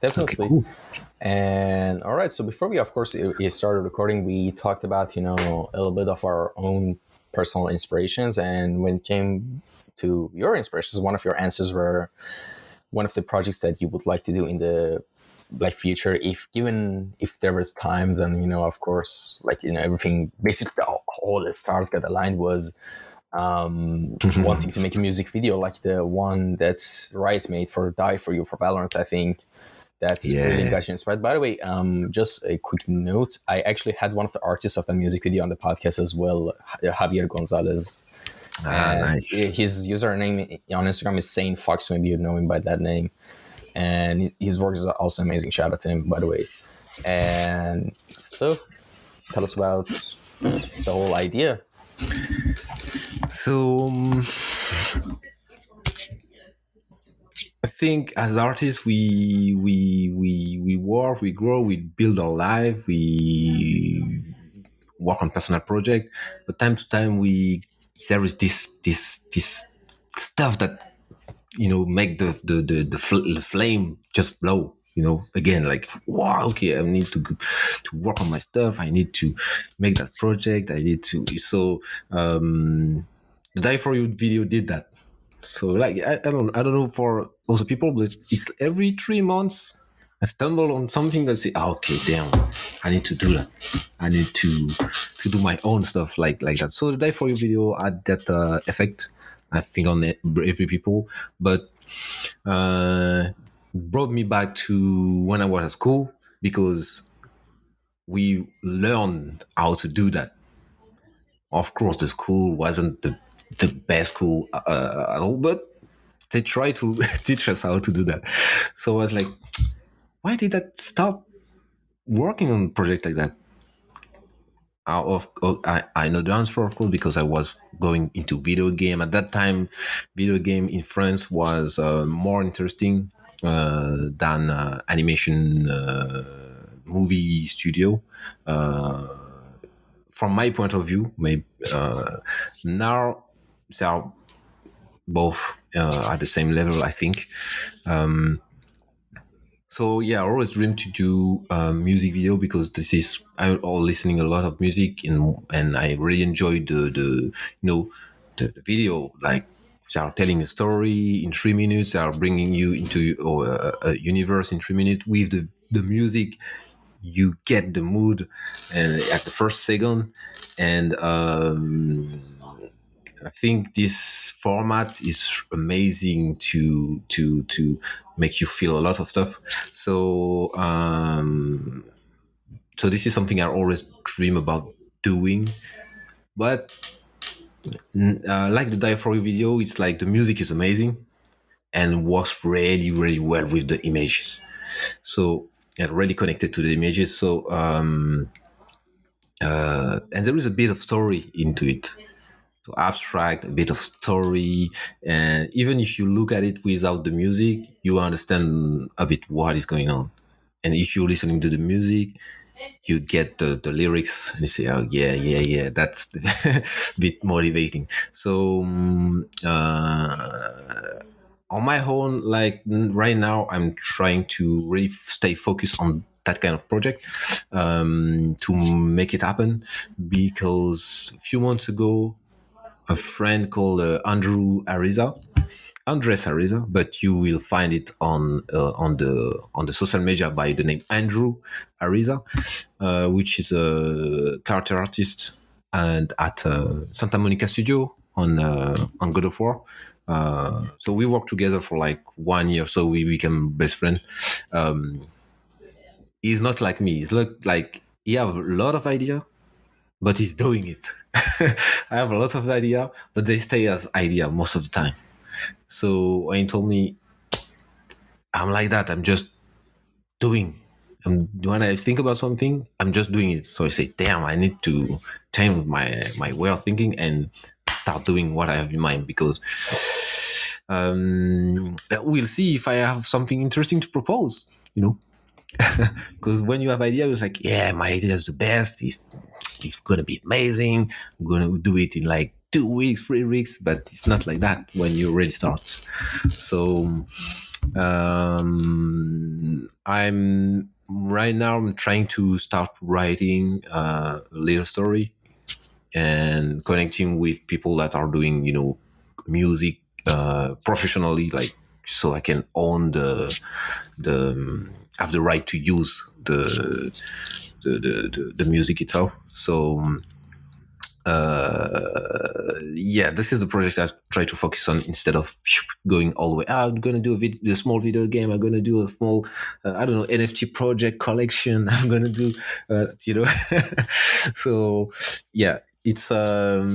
Okay, definitely. cool. And all right, so before we, of course, started recording, we talked about a little bit of our own personal inspirations, and when it came to your inspirations, one of your answers were one of the projects that you would like to do in the like future, if there was time. Then of course, like everything, basically all the stars got aligned, was wanting to make a music video like the one that's Riot made for Die For You for Valorant. I think that really Yeah. got you inspired. By the way, just a quick note, I actually had one of the artists of the music video on the podcast as well, Javier Gonzalez. Ah, And nice. his username on Instagram is Sane Fox. Maybe you know him by that name. And his work is also amazing. Shout out to him, by the way. And so, tell us about the whole idea. So I think as artists, we work, we grow, we build our life, we work on personal project, but time to time we there is this stuff that make the flame just blow. Again, like wow, okay, I need to work on my stuff. I need to make that project. I need to. So the Die For You video did that. So like I don't know for other people, but it's every 3 months I stumble on something that say, okay, damn, I need to do that. I need to do my own stuff like that. So the Die For You video had that effect, I think, on every people, but brought me back to when I was at school, because we learned how to do that. Of course, the school wasn't the best school at all, but they try to teach us how to do that. So I was like, why did I stop working on a project like that? I know the answer, of course, because I was going into video game at that time. Video game in France was more interesting than animation movie studio. From my point of view, maybe now they are both at the same level, I think. So yeah, I always dreamed to do a music video, because this is I'm all listening a lot of music, and I really enjoy the video. Like They are telling a story in 3 minutes. They are bringing you into a universe in 3 minutes with the music. You get the mood and at the first second, and I think this format is amazing to make you feel a lot of stuff. So so this is something I always dream about doing. But like the Die For You video, it's like the music is amazing and works really, really well with the images. So and really connected to the images. So and there is a bit of story into it. So abstract, a bit of story, and even if you look at it without the music, you understand a bit what is going on. And if you're listening to the music, you get the lyrics and you say, oh yeah, that's a bit motivating. So on my own, like right now, I'm trying to really stay focused on that kind of project to make it happen, because a few months ago a friend called Andres Ariza, but you will find it on the social media by the name Andrew Ariza, which is a character artist and at Santa Monica Studio on God of War. So we worked together for like 1 year, so we became best friends. He's not like me. He's like he have a lot of idea, but he's doing it. I have a lot of idea, but they stay as idea most of the time. So when he told me, I'm like that. I'm just doing. When I think about something, I'm just doing it. So I say, damn, I need to change my way of thinking and start doing what I have in mind, because we'll see if I have something interesting to propose, because when you have idea, it's like, yeah, my idea is the best. It's gonna be amazing. I'm gonna do it in like 2 weeks, 3 weeks, but it's not like that when you really start. So I'm right now. I'm trying to start writing a little story and connecting with people that are doing, music professionally, like so I can own the have the right to use the music itself. So yeah, this is the project I try to focus on instead of going all the way. I'm gonna do a small video game. I'm gonna do a small, I don't know, NFT project collection. I'm gonna do, So yeah, it's. I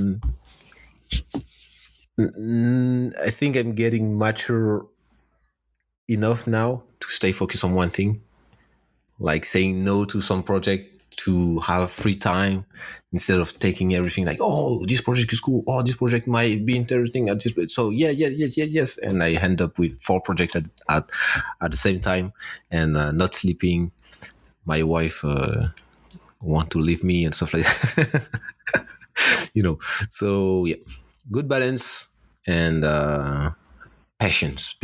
think I'm getting mature enough now to stay focused on one thing, like saying no to some project to have free time instead of taking everything like, oh, this project is cool, oh, this project might be interesting at this. So yes, and I end up with 4 projects at the same time, and not sleeping. My wife want to leave me and stuff like that. So yeah, good balance and patience.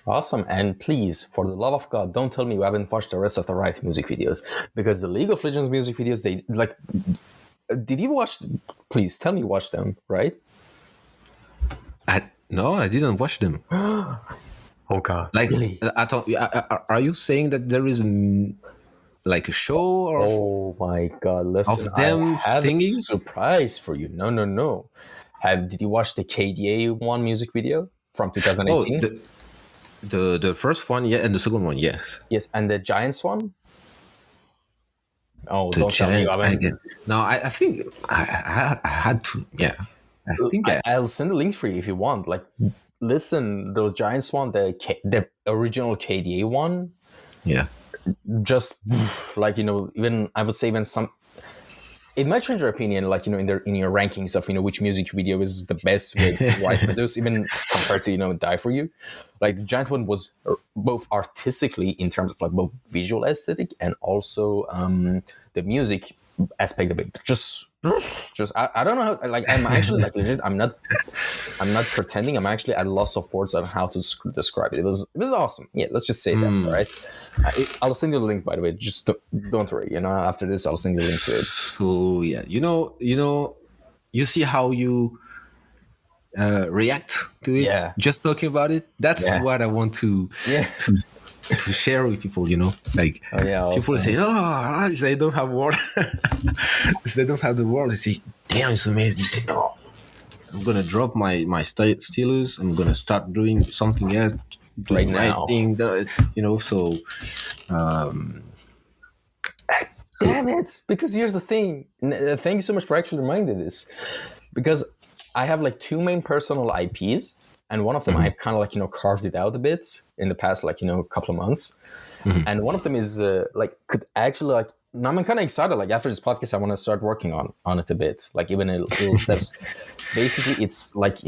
Awesome. And please, for the love of God, don't tell me you haven't watched the rest of the Riot music videos, because the League of Legends music videos, they like. Did you watch? Please tell me you watched them, right? No, I didn't watch them. Oh God! Like, really? I thought, are you saying that there is like a show or Oh my God! Listen, of them I have singing? a surprise for you. No. Did you watch the KDA1 music video from 2018? Oh, the first one, yeah, and the second one, yes. Yes, and the Giants one. Oh, The don't tell me you Giant, I haven't. guess. No, I think I had to. Yeah, I think I'll send the links for you if you want. Like, listen, those Giants one, the original KDA one, yeah. just like, even I would say even some. It might change your opinion, like, in your rankings of which music video is the best with right produce, even compared to Die For You. Like, the Giant one was both artistically in terms of like both visual aesthetic and also the music aspect of it. Just I don't know how, like, I'm actually like legit. I'm not pretending. I'm actually at loss of words on how to describe it. It was awesome. Yeah, let's just say that. All right. I'll send you the link, by the way. Just don't worry. After this, I'll send you the link to it. So yeah, you see how you react to it, Yeah. just talking about it. That's Yeah. what I want Yeah. to share with people. Like Oh yeah. people say, Awesome. "Oh, they don't have word." If they don't have the word, they say, "Damn, it's amazing." Oh, I'm gonna drop my stylus. I'm gonna start doing something else, do Right the right now. thing. So um, so Damn it! Because here's the thing. Thank you so much for actually reminding this. Because I have like two main personal IPs, and one of them I've kind of like carved it out a bit in the past couple of months, and one of them is like could actually like. Now I'm kind of excited. Like after this podcast, I want to start working on it a bit, like even in little steps. Basically, it's like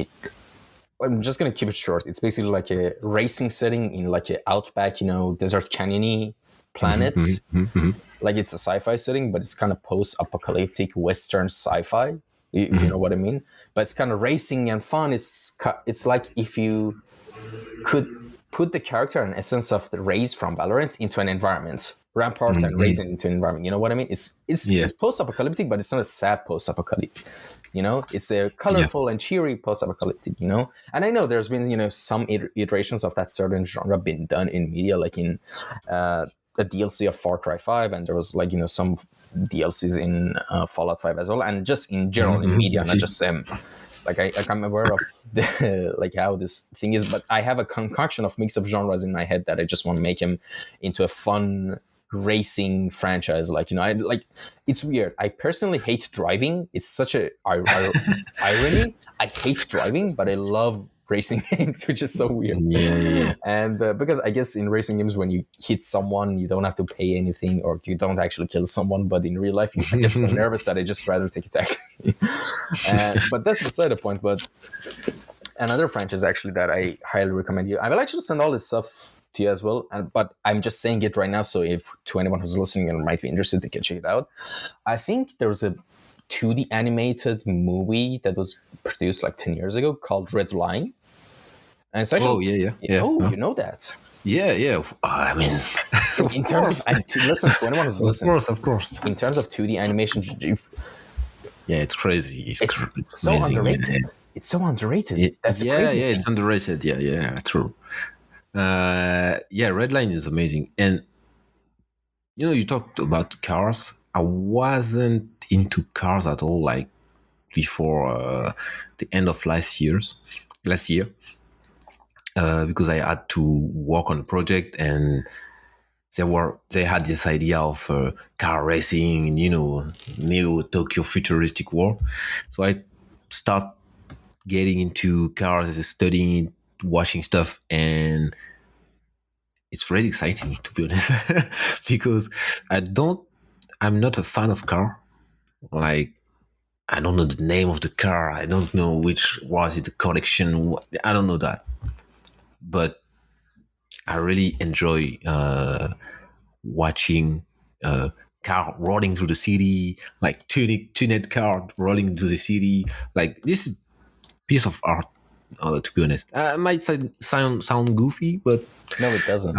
I'm just gonna keep it short. It's basically like a racing setting in like a outback, desert canyony planets. Like it's a sci-fi setting, but it's kind of post-apocalyptic Western sci-fi, if you know what I mean. But it's kind of racing and fun. It's like if you could put the character and essence of the Raze from Valorant into an environment, Rampart and Raze into an environment. You know what I mean? yeah, It's post-apocalyptic, but it's not a sad post-apocalyptic. It's a yeah. colorful and cheery post-apocalyptic. And I know there's been some iterations of that certain genre been done in media, like in a DLC of Far Cry 5, and there was like some DLCs in Fallout 5 as well, and just in general in I media, not see. just them. Like I'm aware of like how this thing is, but I have a concoction of mix of genres in my head that I just want to make him into a fun racing franchise. Like I like it's weird. I personally hate driving. It's such a irony. I hate driving, but I love racing games, which is so weird. Yeah. And because I guess in racing games, when you hit someone, you don't have to pay anything, or you don't actually kill someone. But in real life, I get so nervous that I just rather take a taxi. But that's beside the point. But another franchise actually that I highly recommend you. I will actually send all this stuff to you as well. But I'm just saying it right now, so if to anyone who's listening and might be interested, they can check it out. I think there was a 2D animated movie that was produced like 10 years ago called Red Line. And it's actually, yeah. Oh, you know that. Yeah. I mean, In terms of, listen, to anyone who's listening, of course. in terms of 2D animation, Yeah, it's crazy. it's so amazing, underrated. Yeah. It's so underrated. That's the crazy thing. It's underrated. Yeah, true. Red Line is amazing. And you talked about cars. I wasn't into cars at all, like before the end of last year, because I had to work on a project, and they had this idea of car racing in Neo Tokyo futuristic world. So I start getting into cars, studying it, watching stuff, and it's really exciting, to be honest. Because I'm not a fan of car. Like, I don't know the name of the car. I don't know which was it, the collection. I don't know that. But I really enjoy watching car rolling through the city, like tuned car rolling into the city. Like, this is piece of art, to be honest. It might sound goofy, but No, it doesn't.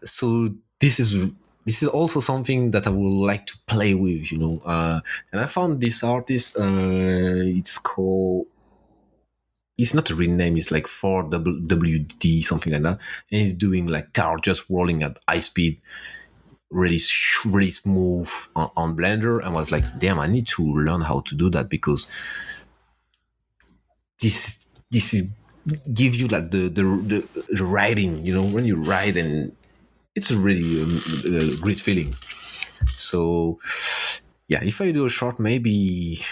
So this is also something that I would like to play with, and I found this artist. It's not a real name. It's like 4WD, something like that. And he's doing like car just rolling at high speed, really smooth on Blender. And was like, damn, I need to learn how to do that, because this is give you like the riding, when you ride, and it's a really great feeling. So yeah, if I do a short, maybe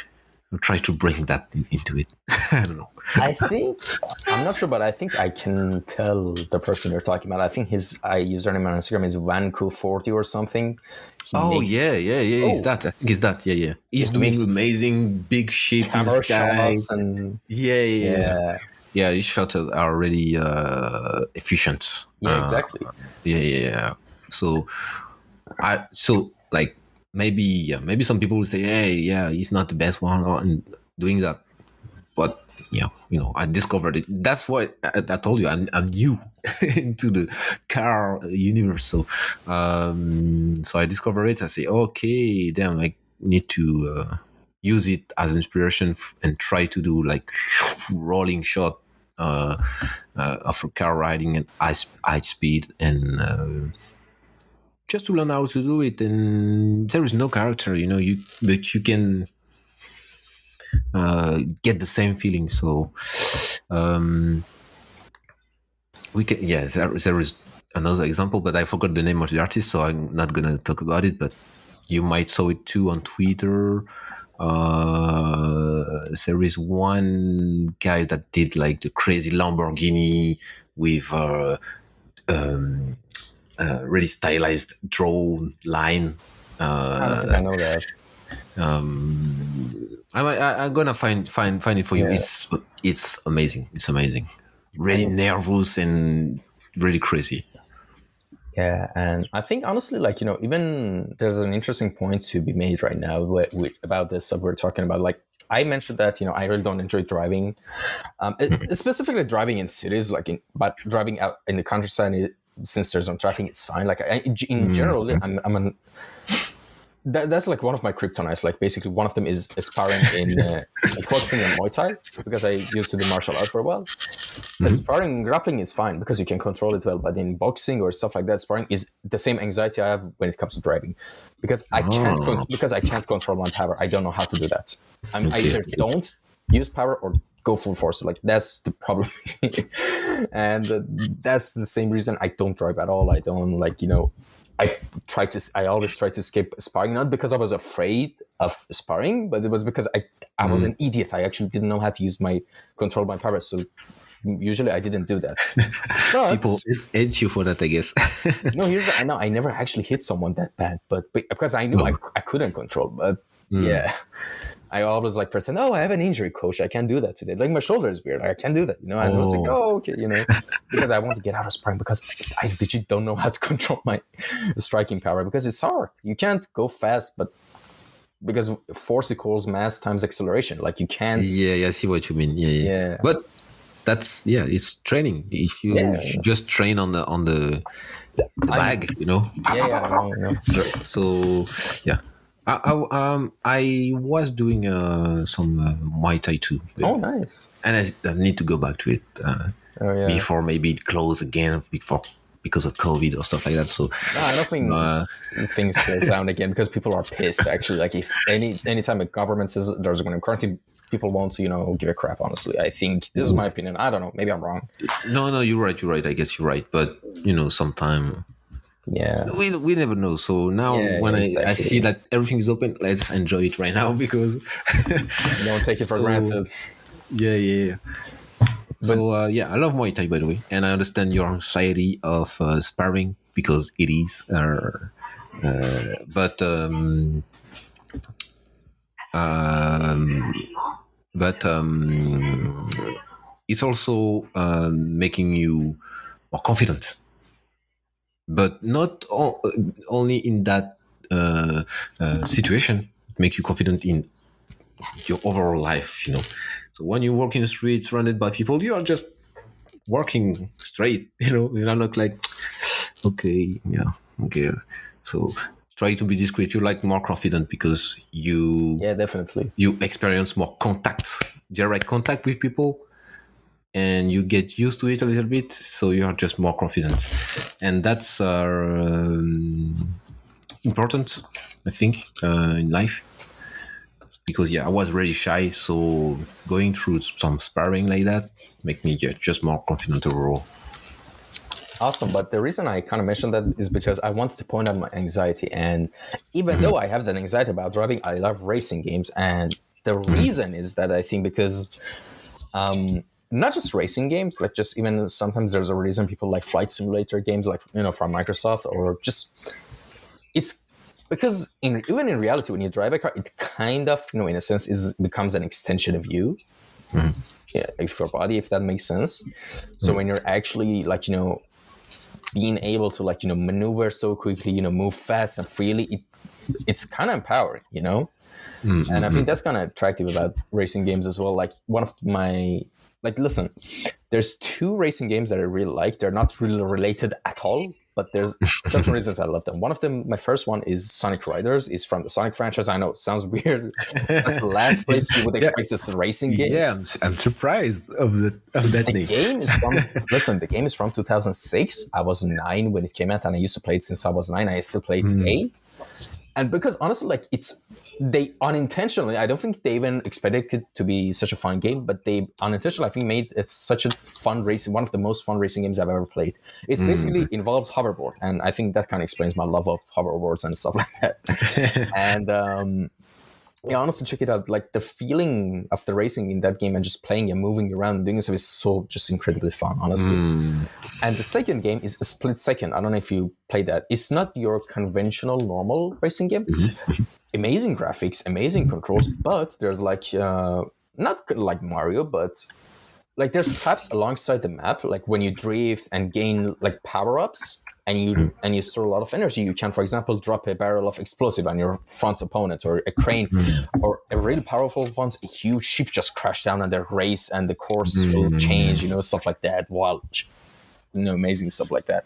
I'll try to bring that into it. I don't know. I'm not sure, but I think I can tell the person you're talking about. I think his username on Instagram is Vanco40 or something. Yeah. Is that? I think it's that. Yeah. He's doing amazing big shape in the sky. Shots and Yeah. His shots are really efficient. Yeah, exactly. Yeah. So like maybe some people will say, hey, yeah, he's not the best one on doing that, but I discovered it. That's why I told you I'm new into the car universe. So I discovered it. I say, okay, damn, I need to use it as inspiration and try to do like rolling shot of a car riding at high speed, and just to learn how to do it. And there is no character, but you can get the same feeling. So we can, yeah, there is another example, but I forgot the name of the artist, so I'm not gonna talk about it. But you might saw it too on Twitter. There is one guy that did like the crazy Lamborghini with really stylized drone line. I don't think I know that. I'm gonna find it for you. Yeah. It's amazing. It's amazing. Really nervous and really crazy. Yeah, and I think honestly, like, even there's an interesting point to be made right now about this that we're talking about. Like, I mentioned that, I really don't enjoy driving, specifically driving in cities, but driving out in the countryside, since there's no traffic, it's fine. Like, in general, that's like one of my kryptonites. Like, basically, one of them is sparring in like boxing and Muay Thai, because I used to do martial art for a while. Sparring, grappling is fine because you can control it well, but in boxing or stuff like that, sparring is the same anxiety I have when it comes to driving, because I can't control my power. I don't know how to do that. I either don't use power or go full force. Like, that's the problem. And that's the same reason I don't drive at all. I don't I always try to skip sparring, not because I was afraid of sparring, but it was because I was an idiot. I actually didn't know how to control my power. So usually I didn't do that. But people hate you for that, I guess. No, I never actually hit someone that bad, but because I knew I couldn't control. But yeah, I always pretend, I have an injury, coach. I can't do that today. Like, my shoulder is weird. I can't do that. And I was like, okay, because I want to get out of sparring, because I legit don't know how to control my striking power, because it's hard. You can't go fast, but because force equals mass times acceleration. Like, you can't. Yeah, I see what you mean. Yeah. But that's it's training. If you just train on the bag, Yeah, I know. So yeah. I was doing some Muay Thai too. Oh, nice. And I need to go back to it before maybe it close again because of COVID or stuff like that. So I don't think things close down again because people are pissed. Actually, like, if anytime a government says there's going to quarantine, people won't give a crap. Honestly, I think this is my opinion. I don't know. Maybe I'm wrong. No, you're right. I guess you're right. But sometime. Yeah, we never know. So now when I see that everything is open, let's enjoy it right now, because don't take it for granted. Yeah. So I love Muay Thai, by the way, and I understand your anxiety of sparring, because it is. But it's also making you more confident. But not only in that situation, make you confident in your overall life, So when you walk in the streets surrounded by people, you are just walking straight, You're not like, okay. So try to be discreet. You're more confident because definitely you experience more direct contact with people, and you get used to it a little bit, so you are just more confident. And that's important, I think, in life. Because, I was really shy, so going through some sparring like that make me just more confident overall. Awesome. But the reason I kind of mentioned that is because I wanted to point out my anxiety. And even though I have that anxiety about driving, I love racing games. And the reason is that I think because... not just racing games, like, just even sometimes there's a reason people like flight simulator games, like, from Microsoft, or just it's because even in reality, when you drive a car, it kind of, in a sense, becomes an extension of you, of your body, if that makes sense. So when you're actually being able to maneuver so quickly, move fast and freely, it's kind of empowering, And I think that's kind of attractive about racing games as well. Like, one of my listen, there's two racing games that I really like. They're not really related at all, but there's certain reasons I love them. One of them, my first one, is Sonic Riders. Is from the Sonic franchise. I know it sounds weird. That's the last place you would expect this racing game. Yeah, I'm surprised of that The name. game is from the game is from 2006. I was 9 when it came out, and I used to play it since I was 9. I still play it today. And because honestly, like they unintentionally, I don't think they even expected it to be such a fun game, but they unintentionally, I think, made it such a fun racing, one of the most fun racing games I've ever played. It's basically involves hoverboard, and I think that kind of explains my love of hoverboards and stuff like that. And yeah, honestly, check it out. Like the feeling of the racing in that game and just playing and moving around and doing stuff is so just incredibly fun, honestly. And the second game is Split Second. I don't know if you played that. It's not your conventional normal racing game. Amazing graphics, amazing controls, but there's like not like Mario, but like there's traps alongside the map. Like when you drift and gain like power ups, and you store a lot of energy, you can, for example, drop a barrel of explosive on your front opponent, or a crane, or a really powerful ones, a huge ship just crash down on their race and the course will change, stuff like that. Wow, amazing stuff like that.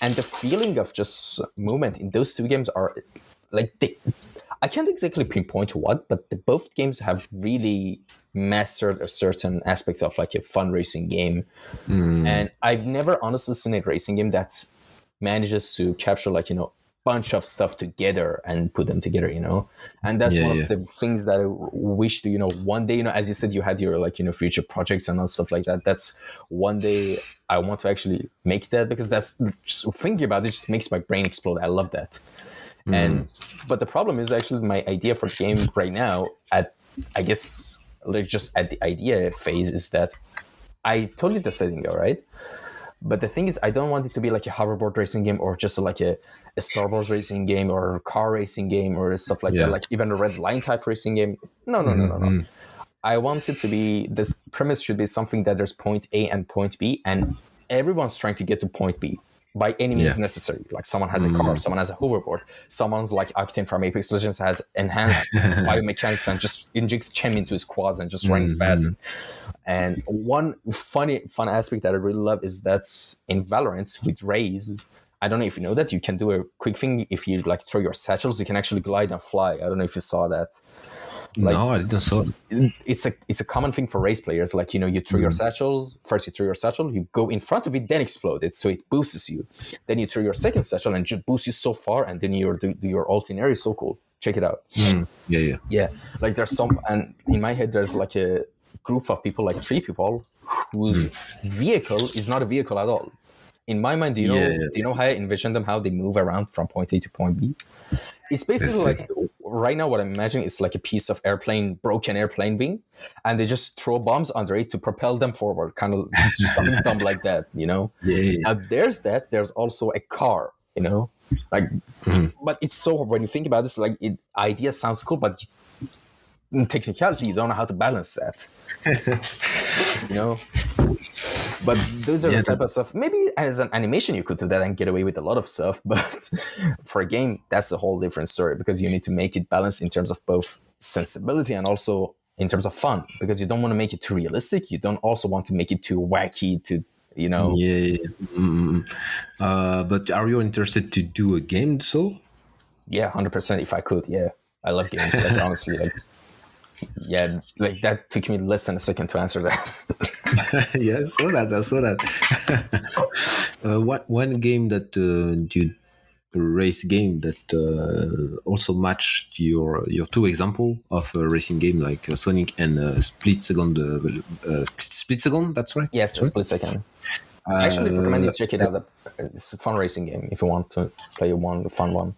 And the feeling of just movement in those two games are like I can't exactly pinpoint what, but both games have really mastered a certain aspect of like a fun racing game. And I've never honestly seen a racing game that manages to capture like bunch of stuff together and put them together, and that's one of the things that I wish to one day, as you said, you had your like future projects and all stuff like that. That's one day I want to actually make that, because that's just thinking about it just makes my brain explode. I love that. But the problem is actually my idea for the game right now, I guess like just at the idea phase, is that I totally the setting, all right. But the thing is, I don't want it to be like a hoverboard racing game, or just like a Star Wars racing game, or a car racing game, or stuff like that, like even a Red Line type racing game. No. I want it to be, this premise should be something that there's point A and point B, and everyone's trying to get to point B by any means necessary. Like someone has a car, someone has a hoverboard, someone's like Octane from Apex Legends has enhanced biomechanics and just injects chem into his quads and just running fast. And one fun aspect that I really love is that's in Valorant with Raze. I don't know if you know that you can do a quick thing. If you like throw your satchels, you can actually glide and fly. I don't know if you saw that. Like, no, I didn't saw it. It's a common thing for race players. Like, you throw your satchels. First you throw your satchel, you go in front of it, then explode it, so it boosts you. Then you throw your second satchel and just boosts you so far, and then you do your ult in air. Is so cool. Check it out. Yeah. Like there's some, and in my head there's like a group of people, like 3 people, whose vehicle is not a vehicle at all. In my mind, do you know how I envision them, how they move around from point A to point B? It's basically like, right now what I'm imagining is like a piece of broken airplane wing, and they just throw bombs under it to propel them forward, kind of something dumb like that, Now there's that. There's also a car, like, but it's so, when you think about this, like, idea sounds cool, but in technicality, you don't know how to balance that, But those are the type of stuff. Maybe as an animation, you could do that and get away with a lot of stuff. But for a game, that's a whole different story, because you need to make it balanced in terms of both sensibility and also in terms of fun, because you don't want to make it too realistic. You don't also want to make it too wacky, But are you interested to do a game, so? Yeah, 100%. If I could, yeah. I love games. Like, honestly, like, yeah, like that took me less than a second to answer that. Yeah, I saw that. One game that race game that also matched your 2 example of a racing game, like Sonic and Split Second. Split Second, that's right. Yes, Split Second. I actually recommend you check it out. It's a fun racing game if you want to play a fun one.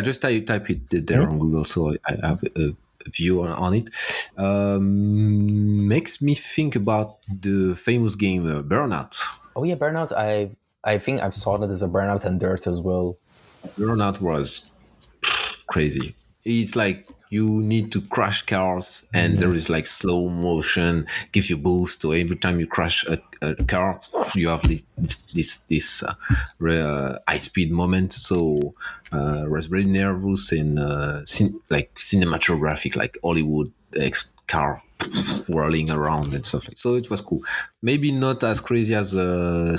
Just type it there on Google, so I have a view on it. Makes me think about the famous game Burnout. Oh yeah, Burnout. I think I've saw that as a Burnout and Dirt as well. Burnout was crazy. It's like you need to crash cars, and there is like slow motion, gives you boost. So every time you crash a car, you have this high speed moment. So was really nervous and like cinematographic, like Hollywood car whirling around and stuff like. So it was cool. Maybe not as crazy as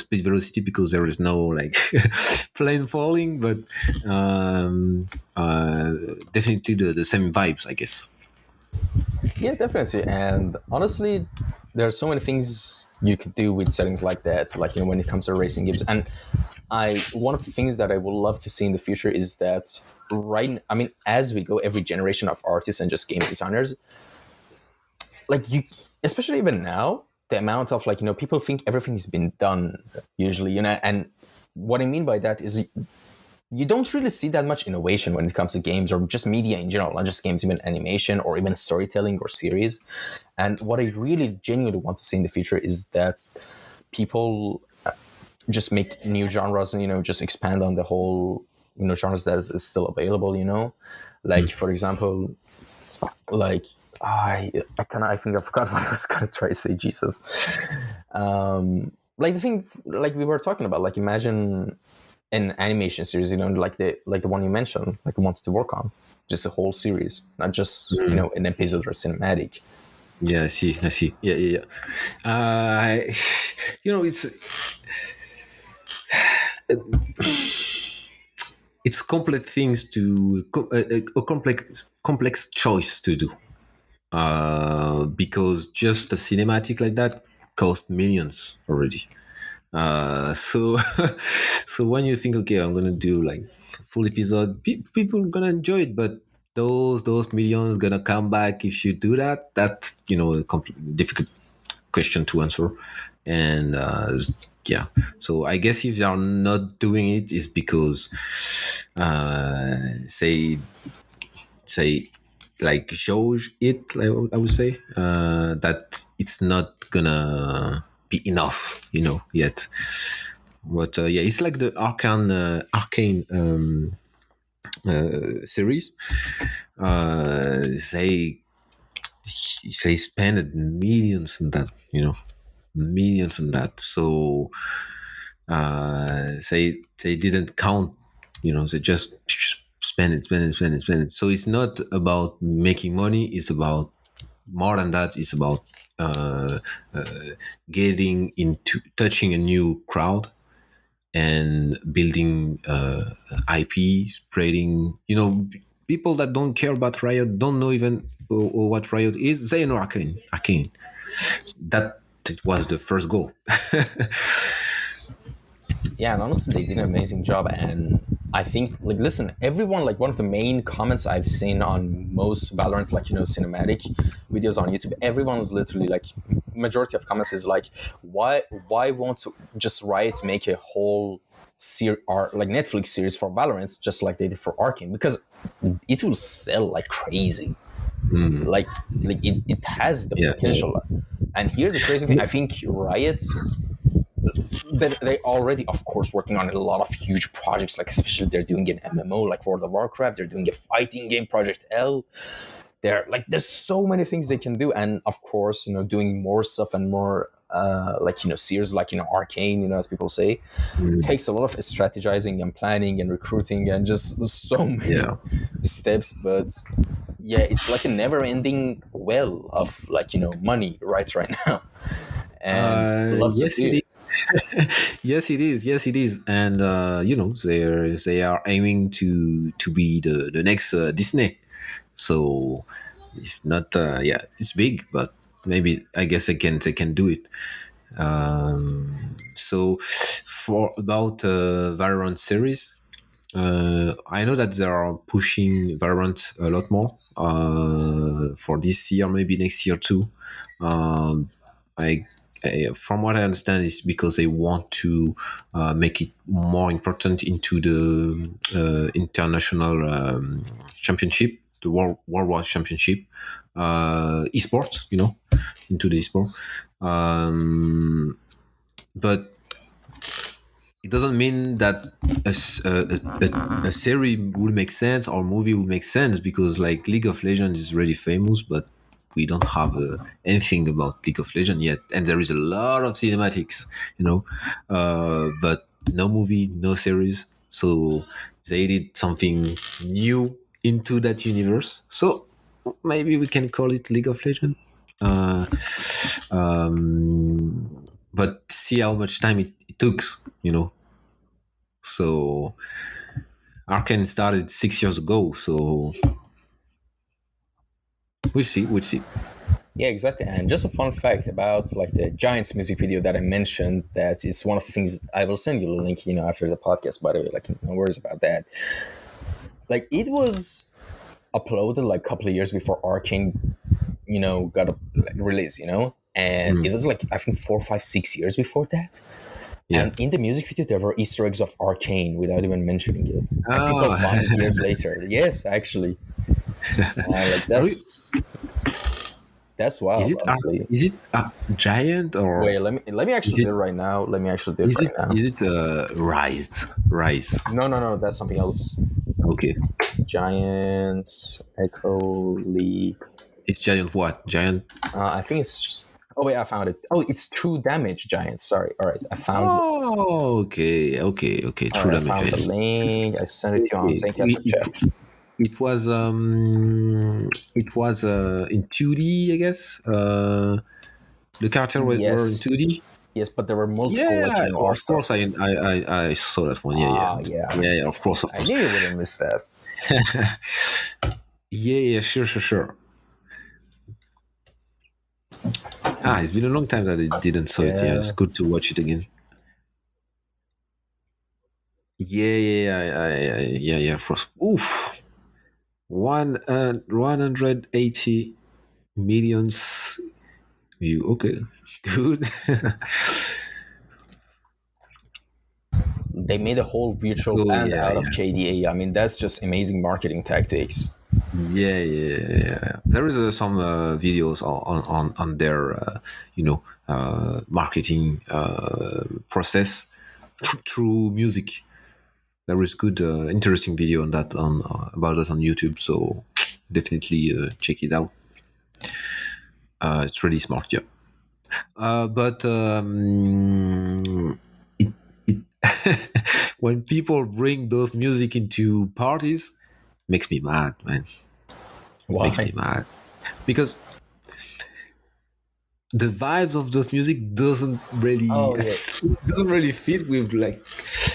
Speed Velocity because there is no like plane falling, but um, uh, definitely the same vibes, I guess. Yeah, definitely. And honestly, there are so many things you could do with settings like that, like when it comes to racing games. And I one of the things that I would love to see in the future is that I mean, as we go, every generation of artists and just game designers, like you, especially even now, the amount of people think everything's been done usually, and what I mean by that is you don't really see that much innovation when it comes to games or just media in general, not just games, even animation or even storytelling or series. And what I really genuinely want to see in the future is that people just make new genres and just expand on the whole genres that is still available. Like for example, like I think I forgot what I was gonna try to say. Jesus, like the thing, like we were talking about, like imagine an animation series, like the one you mentioned, like you wanted to work on, just a whole series, not just an episode or cinematic. Yeah, I see. I see. Yeah, yeah, yeah. It's complex things to a complex choice to do. Because just a cinematic like that cost millions already. So so when you think, okay, I'm gonna do like a full episode, people gonna enjoy it, but those millions gonna come back if you do that. That's a difficult question to answer, and yeah. So I guess if they are not doing it, is because say like judge it, like I would say, that it's not gonna be enough, yet. But yeah, it's like the arcane series. They spend millions on that, millions on that. So they didn't count, they just spend it, spend it, spend it, spend it. So it's not about making money, it's about more than that. It's about uh, uh, getting into touching a new crowd and building IP, spreading. People that don't care about Riot, don't know even what Riot is. They know Arcane. That it was the first goal. Yeah, and honestly, they did an amazing job. And I think, like, listen, everyone, like, one of the main comments I've seen on most Valorant, like, cinematic videos on YouTube, everyone's literally like, majority of comments is like, why won't just Riot make a whole like Netflix series for Valorant, just like they did for Arcane? Because it will sell like crazy. Like, it has the Yeah, yeah. potential. And here's the crazy thing: I think Riot, but they already, of course, working on a lot of huge projects, like especially they're doing an MMO like World of Warcraft, they're doing a fighting game, Project L. They're like, there's so many things they can do, and of course, doing more stuff and more like series like Arcane, as people say, takes a lot of strategizing and planning and recruiting and just so many Yeah. steps. But yeah, it's like a never-ending well of like money right now, and love to Yes, see it it. is. Yes, it is. Yes, it is. And they are aiming to be the next Disney. So it's not. Yeah, it's big, but maybe I guess they can do it. So for about Valorant series, I know that they are pushing Valorant a lot more for this year, maybe next year too. Um, I, from what I understand, is because they want to make it more important into the international championship, the worldwide championship, esports. Into the esport. But it doesn't mean that a series will make sense or movie will make sense, because like League of Legends is really famous, but we don't have anything about League of Legends yet, and there is a lot of cinematics, but no movie, no series. So they did something new into that universe. So maybe we can call it League of Legends. But see how much time it took, you know. So Arcane started 6 years ago. So we'll see. We'll see. Yeah, exactly. And just a fun fact about like the Giants music video that I mentioned, that is one of the things I will send you the link, after the podcast, by the way, like no worries about that. Like it was uploaded like a couple of years before Arcane, got a release, and it was like, I think 4, 5, 6 years before that. Yeah. And in the music video, there were Easter eggs of Arcane without even mentioning it. And people found it years later. Yes, actually. Like that's wild. Is it a giant or? Wait, let me actually do it right now. Is it Rise? No. That's something else. Okay. Giants Echo League. It's giant what? Giant. I think it's just. Oh wait, I found it. Oh, it's True Damage Giants. Sorry. All right, I found. Oh, okay. True Damage. I found the link. I sent it to you on Zencaster chat. It was in 2D, I guess. The character were in 2D. Yes, but there were multiple. Yeah, of course. I saw that one. Yeah. Of course. I knew you wouldn't miss that. Yeah. Sure. It's been a long time that I didn't saw it. Yeah, it's good to watch it again. Yeah. Of course. Oof. 180 millions view. Okay, good. They made a whole virtual band out of JDA. I mean, that's just amazing marketing tactics. Yeah. There is some videos on their marketing process through music. There is good, interesting video on that about that on YouTube. So definitely check it out. It's really smart, yeah. But when people bring those music into parties, makes me mad, man. Why? Makes me mad because the vibes of those music doesn't really fit with like.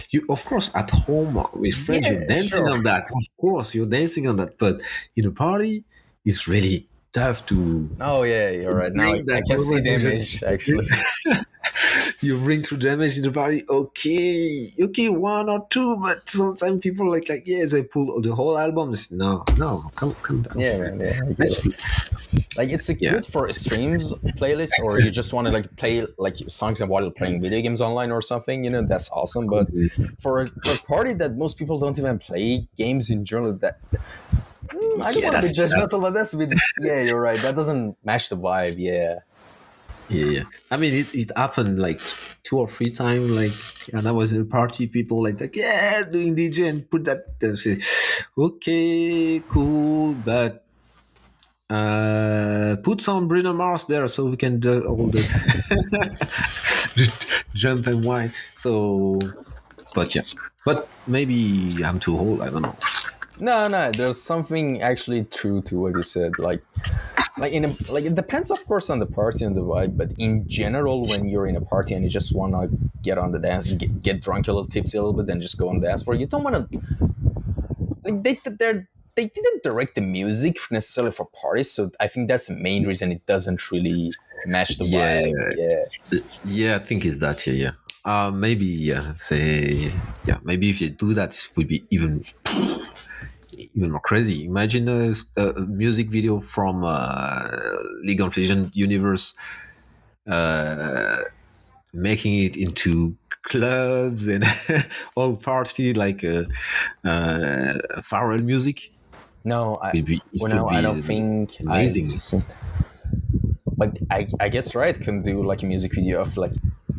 You, of course, at home with friends, you're dancing on that. Of course, you're dancing on that. But in a party, it's really tough to. Oh yeah, you're right. Now I can see the image actually. You bring through damage in the party. Okay, 1 or 2, but sometimes people like yes, I pull the whole album. No, come down. Yeah. Like it's good for streams playlist, or you just want to like play like songs while you're playing video games online or something. That's awesome. But for a party that most people don't even play games in general, that I don't want to be judgmental, but that's a bit. Yeah, you're right. That doesn't match the vibe. Yeah. Yeah. I mean, it happened like 2 or 3 times. Like, and I was in a party, people like doing DJ and put that. Say, okay, cool, but put some Bruno Mars there so we can do all this jump and whine. So, but maybe I'm too old. I don't know. No. There's something actually true to what you said. Like it depends, of course, on the party and the vibe. But in general, when you're in a party and you just want to get on the dance and get drunk a little, tipsy a little bit, then just go on the dance floor. You don't want to. Like they didn't direct the music necessarily for parties, so I think that's the main reason it doesn't really match the vibe. Yeah, I think it's that. Yeah. Maybe maybe if you do that, it would be even more crazy. Imagine a music video from League of Legends universe, making it into clubs and all party like Pharrell music. No, I don't think amazing. But I guess Riot can do like a music video of like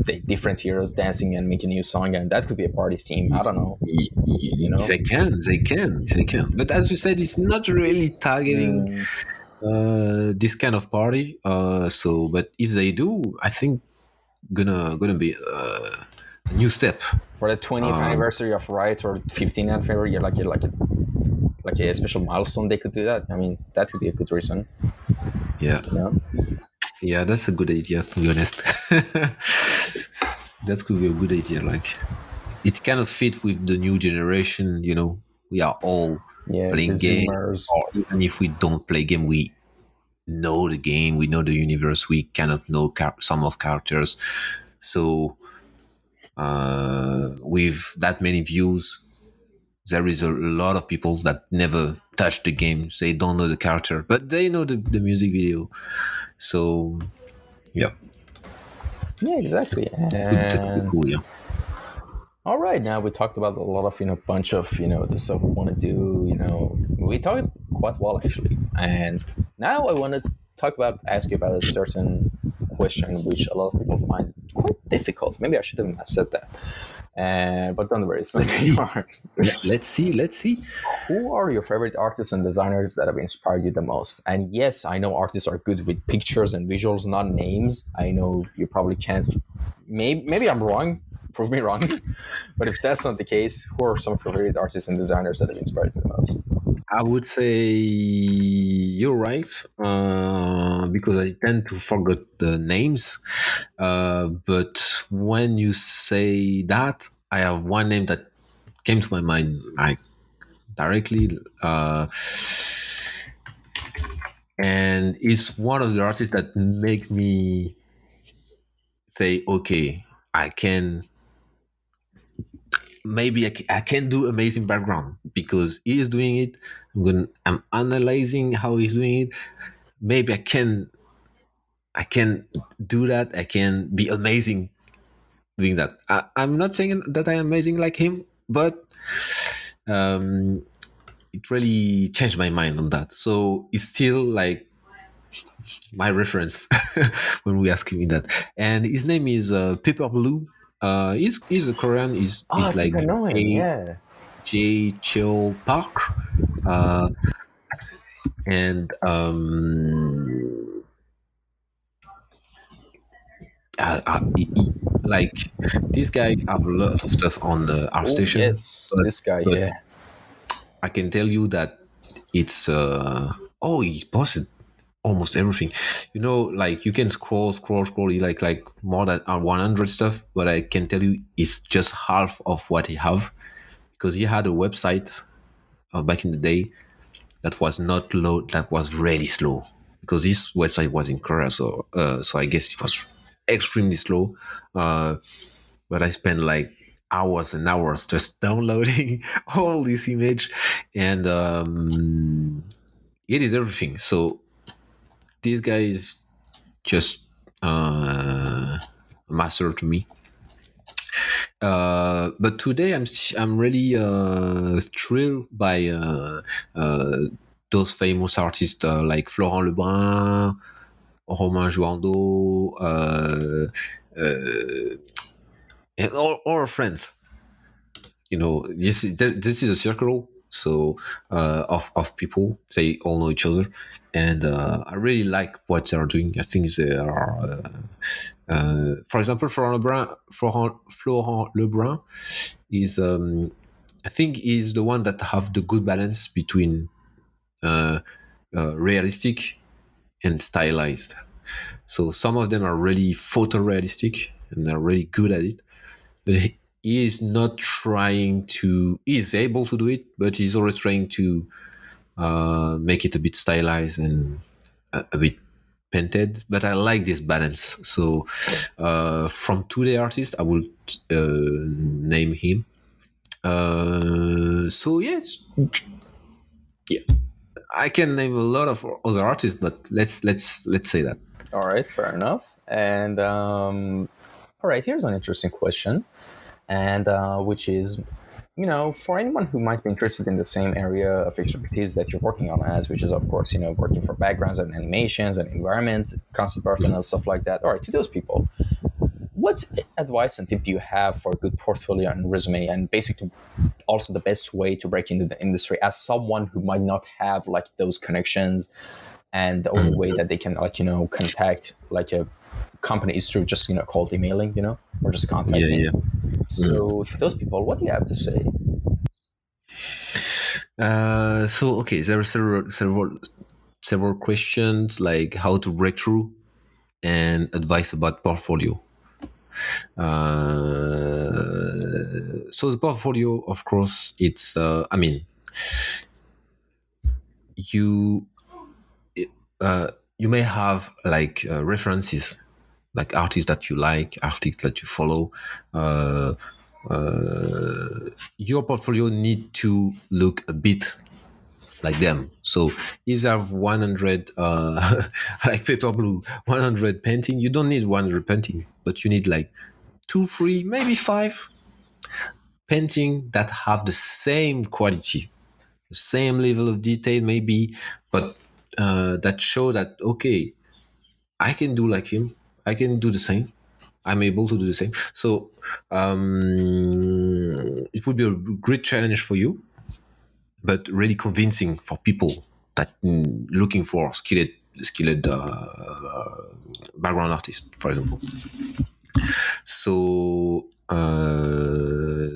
the different heroes dancing and make a new song, and that could be a party theme. I don't know. They can. But as you said, it's not really targeting this kind of party. But if they do, I think gonna be a new step for the 20th anniversary of Riot or 15th anniversary. Like a special milestone, they could do that. I mean, that would be a good reason. Yeah. Yeah, that's a good idea, to be honest. That could be a good idea. Like, it kind of fit with the new generation. We are all Yeah, the playing game, Zoomers. or even if we don't play game, we know the game, we know the universe, we kind of know some of characters. So with that many views, there is a lot of people that never touch the game. They don't know the character, but they know the music video. So yeah, Yeah, exactly. that could be And cool. Yeah. all right, now we talked about a lot of bunch of the stuff we want to do. We talked quite well actually, and now I want to ask you about a certain question which a lot of people find quite difficult. Maybe I shouldn't have said that, but don't worry, it's Let's pretty see. hard. Let's see. Let's see. Who are your favorite artists and designers that have inspired you the most? And yes, I know artists are good with pictures and visuals, not names. I know you probably can't. Maybe I'm wrong. Prove me wrong. But if that's not the case, who are some of your favorite artists and designers that have inspired you the most? I would say you're right, because I tend to forget the names. But when you say that, I have one name that came to my mind like directly, and it's one of the artists that make me say, okay, I can maybe I can do amazing background because he is doing it. I'm analyzing how he's doing it. Maybe I can do that. I can be amazing doing that. I'm not saying that I'm amazing like him, but um, it really changed my mind on that. So it's still like my reference when we ask me that. And his name is Paper Blue. He's a Korean. Oh, He's I like think I know him. Yeah. J Chil Park, uh, and like this guy have a lot of stuff on the art Oh station, yes, but this guy. but Yeah. I can tell you that it's he posted almost everything. Like you can scroll like more than 100 stuff, but I can tell you it's just half of what he have because he had a website back in the day that was not low, that was really slow because this website was in Korea, so I guess it was extremely slow. Uh, but I spent like hours and hours just downloading all this image, and he did everything. So this guy is just a master to me. But today I'm really thrilled by uh, those famous artists like Florent Lebrun, Romain Jouando, and all our friends. This is a circle of people. They all know each other, and I really like what they are doing. I think they are for example, Florent Lebrun is I think is the one that have the good balance between uh, realistic and stylized. So some of them are really photorealistic and they're really good at it, but he is not trying to. He is able to do it, but he's always trying to make it a bit stylized and a bit painted. But I like this balance. So from today artist, I will name him. So yes, yeah, I can name a lot of other artists, but let's say that. All right, fair enough. And all right, here's an interesting question, and which is, for anyone who might be interested in the same area of expertise that you're working on as, which is of course, working for backgrounds and animations and environment, concept art and stuff like that. All right, to those people, what advice and tip do you have for a good portfolio and resume, and basically also the best way to break into the industry as someone who might not have like those connections, and the only way that they can contact like a company is through just cold emailing, or just Yeah, contacting. yeah. So to those people, what do you have to say? So okay, there are several questions like how to break through. and advice about portfolio. So the portfolio, of course, it's you you may have like references, like artists that you like, artists that you follow. Uh, your portfolio need to look a bit like them. So if you have 100, like paper blue, 100 painting, you don't need 100 painting, but you need like two, three, maybe five painting that have the same quality, the same level of detail, maybe, but that show that, okay, I can do like him. I can do the same. I'm able to do the same. So it would be a great challenge for you, but really convincing for people that looking for skilled background artists, for example. So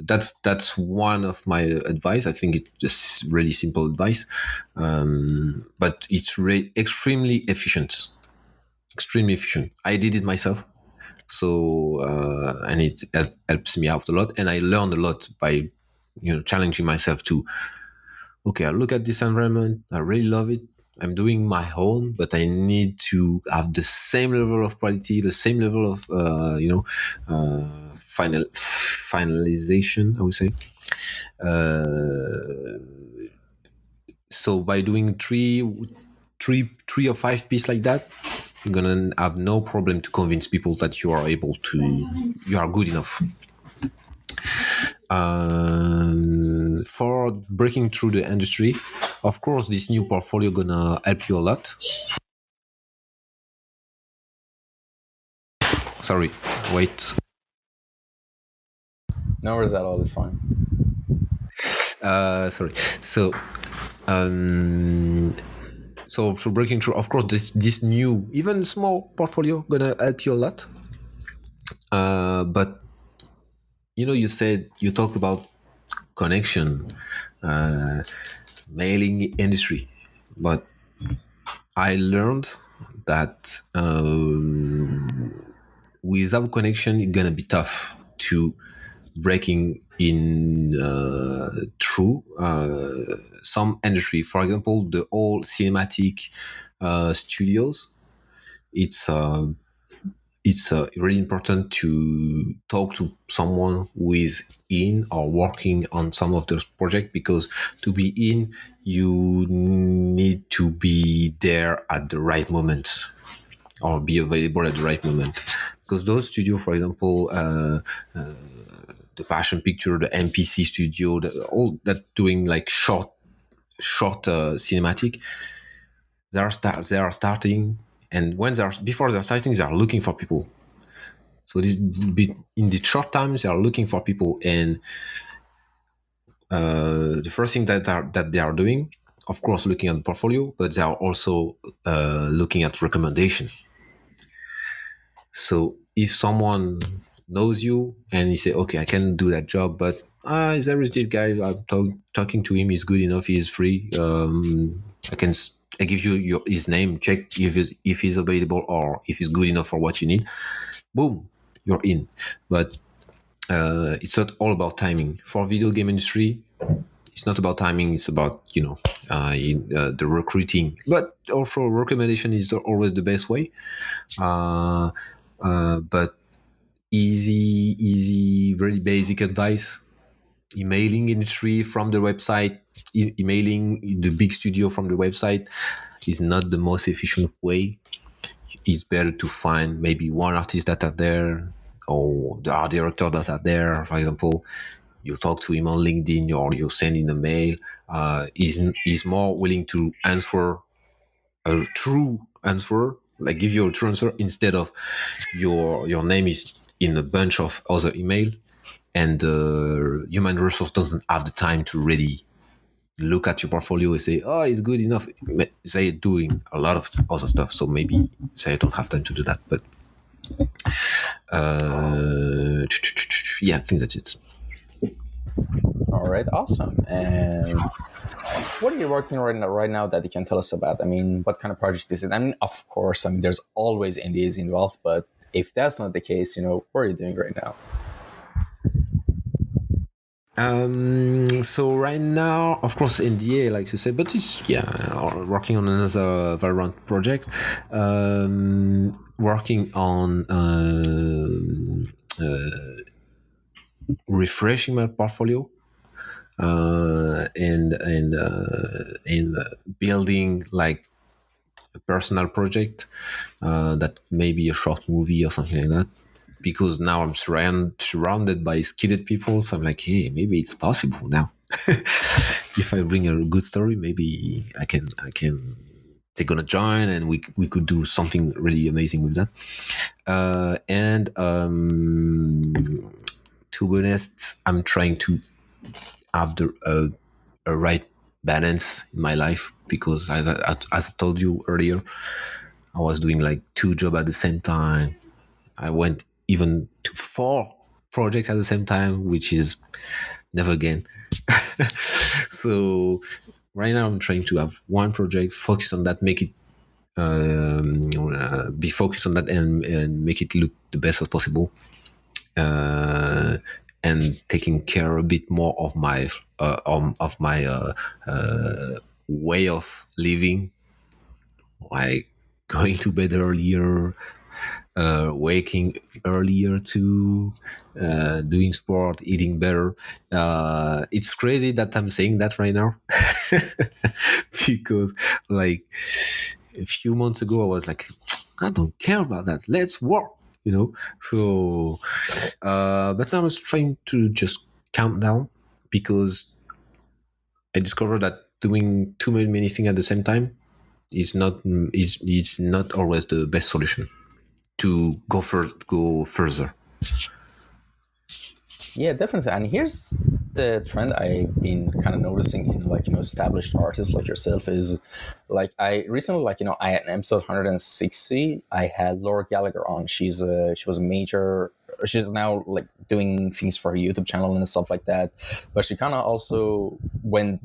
that's one of my advice. I think it's just really simple advice, but it's extremely efficient. Extremely efficient. I did it myself, so and it helps me out a lot, and I learned a lot by challenging myself to, okay, I look at this environment, I really love it, I'm doing my own, but I need to have the same level of quality, the same level of finalization, I would say. So by doing three or five pieces like that, you're gonna have no problem to convince people that you are good enough. For breaking through the industry, of course, this new portfolio gonna help you a lot. Sorry, wait. No worries at all. It's fine. Sorry. So for breaking through, of course, this new, even small portfolio gonna help you a lot. But you said you talked about connection, mailing industry, but I learned that without connection, it's gonna be tough to breaking in through some industry. For example, the all cinematic studios. It's really important to talk to someone who is in or working on some of those projects, because to be in, you need to be there at the right moment or be available at the right moment. Because those studios, for example, the Passion Picture, the MPC studio, all that doing like short cinematic, they are starting, and before they're starting, they are looking for people. So this in the short times, they are looking for people, and the first thing that they are doing, of course, looking at the portfolio, but they are also looking at recommendation. So if someone knows you and he say, okay, I can do that job, but there is this guy, I'm talking to him, he's good enough, he's free. I give you his name, check if he's available or if he's good enough for what you need. Boom, you're in. But it's not all about timing. For video game industry, it's not about timing. It's about the recruiting. But also recommendation is always the best way. But easy, very basic advice: emailing industry from the website, emailing the big studio from the website is not the most efficient way. It's better to find maybe one artist that are there, or the art director that are there. For example, you talk to him on LinkedIn or you send in a mail. He's more willing to answer a true answer, like give you a true answer, instead of your name is in a bunch of other email, and human resource doesn't have the time to really look at your portfolio and say, oh, it's good enough. They're doing a lot of other stuff, so maybe say I don't have time to do that. But yeah, I think that's it. All right, awesome. And what are you working right now that you can tell us about? I mean, what kind of project is it? I mean, of course, I mean, there's always NDAs involved, but if that's not the case, what are you doing right now? So right now, of course, NDA, like you said, but it's working on another Valorant project. Working on refreshing my portfolio and building like a personal project that may be a short movie or something like that. Because now I'm surrounded by skilled people, so I'm like, hey, maybe it's possible now. If I bring a good story, maybe I can they're gonna join and we could do something really amazing with that. And to be honest, I'm trying to have a right balance in my life because as I told you earlier, I was doing like 2 jobs at the same time. I went even to 4 projects at the same time, which is never again. So right now I'm trying to have one project, focus on that, make it be focused on that and make it look the best as possible. Uh, and taking care a bit more of my way of living, like going to bed earlier, waking earlier too, doing sport, eating better. It's crazy that I'm saying that right now because, like, a few months ago, I was like, I don't care about that. Let's work, you know. So, but now I was trying to just calm down because I discovered that doing too many things at the same time is not always the best solution to go further. Yeah, definitely. And here's the trend I've been kind of noticing in established artists like yourself is like I recently I had an episode 160. I had Laura Gallagher on. She was a major. She's now like doing things for her YouTube channel and stuff like that. But she kind of also went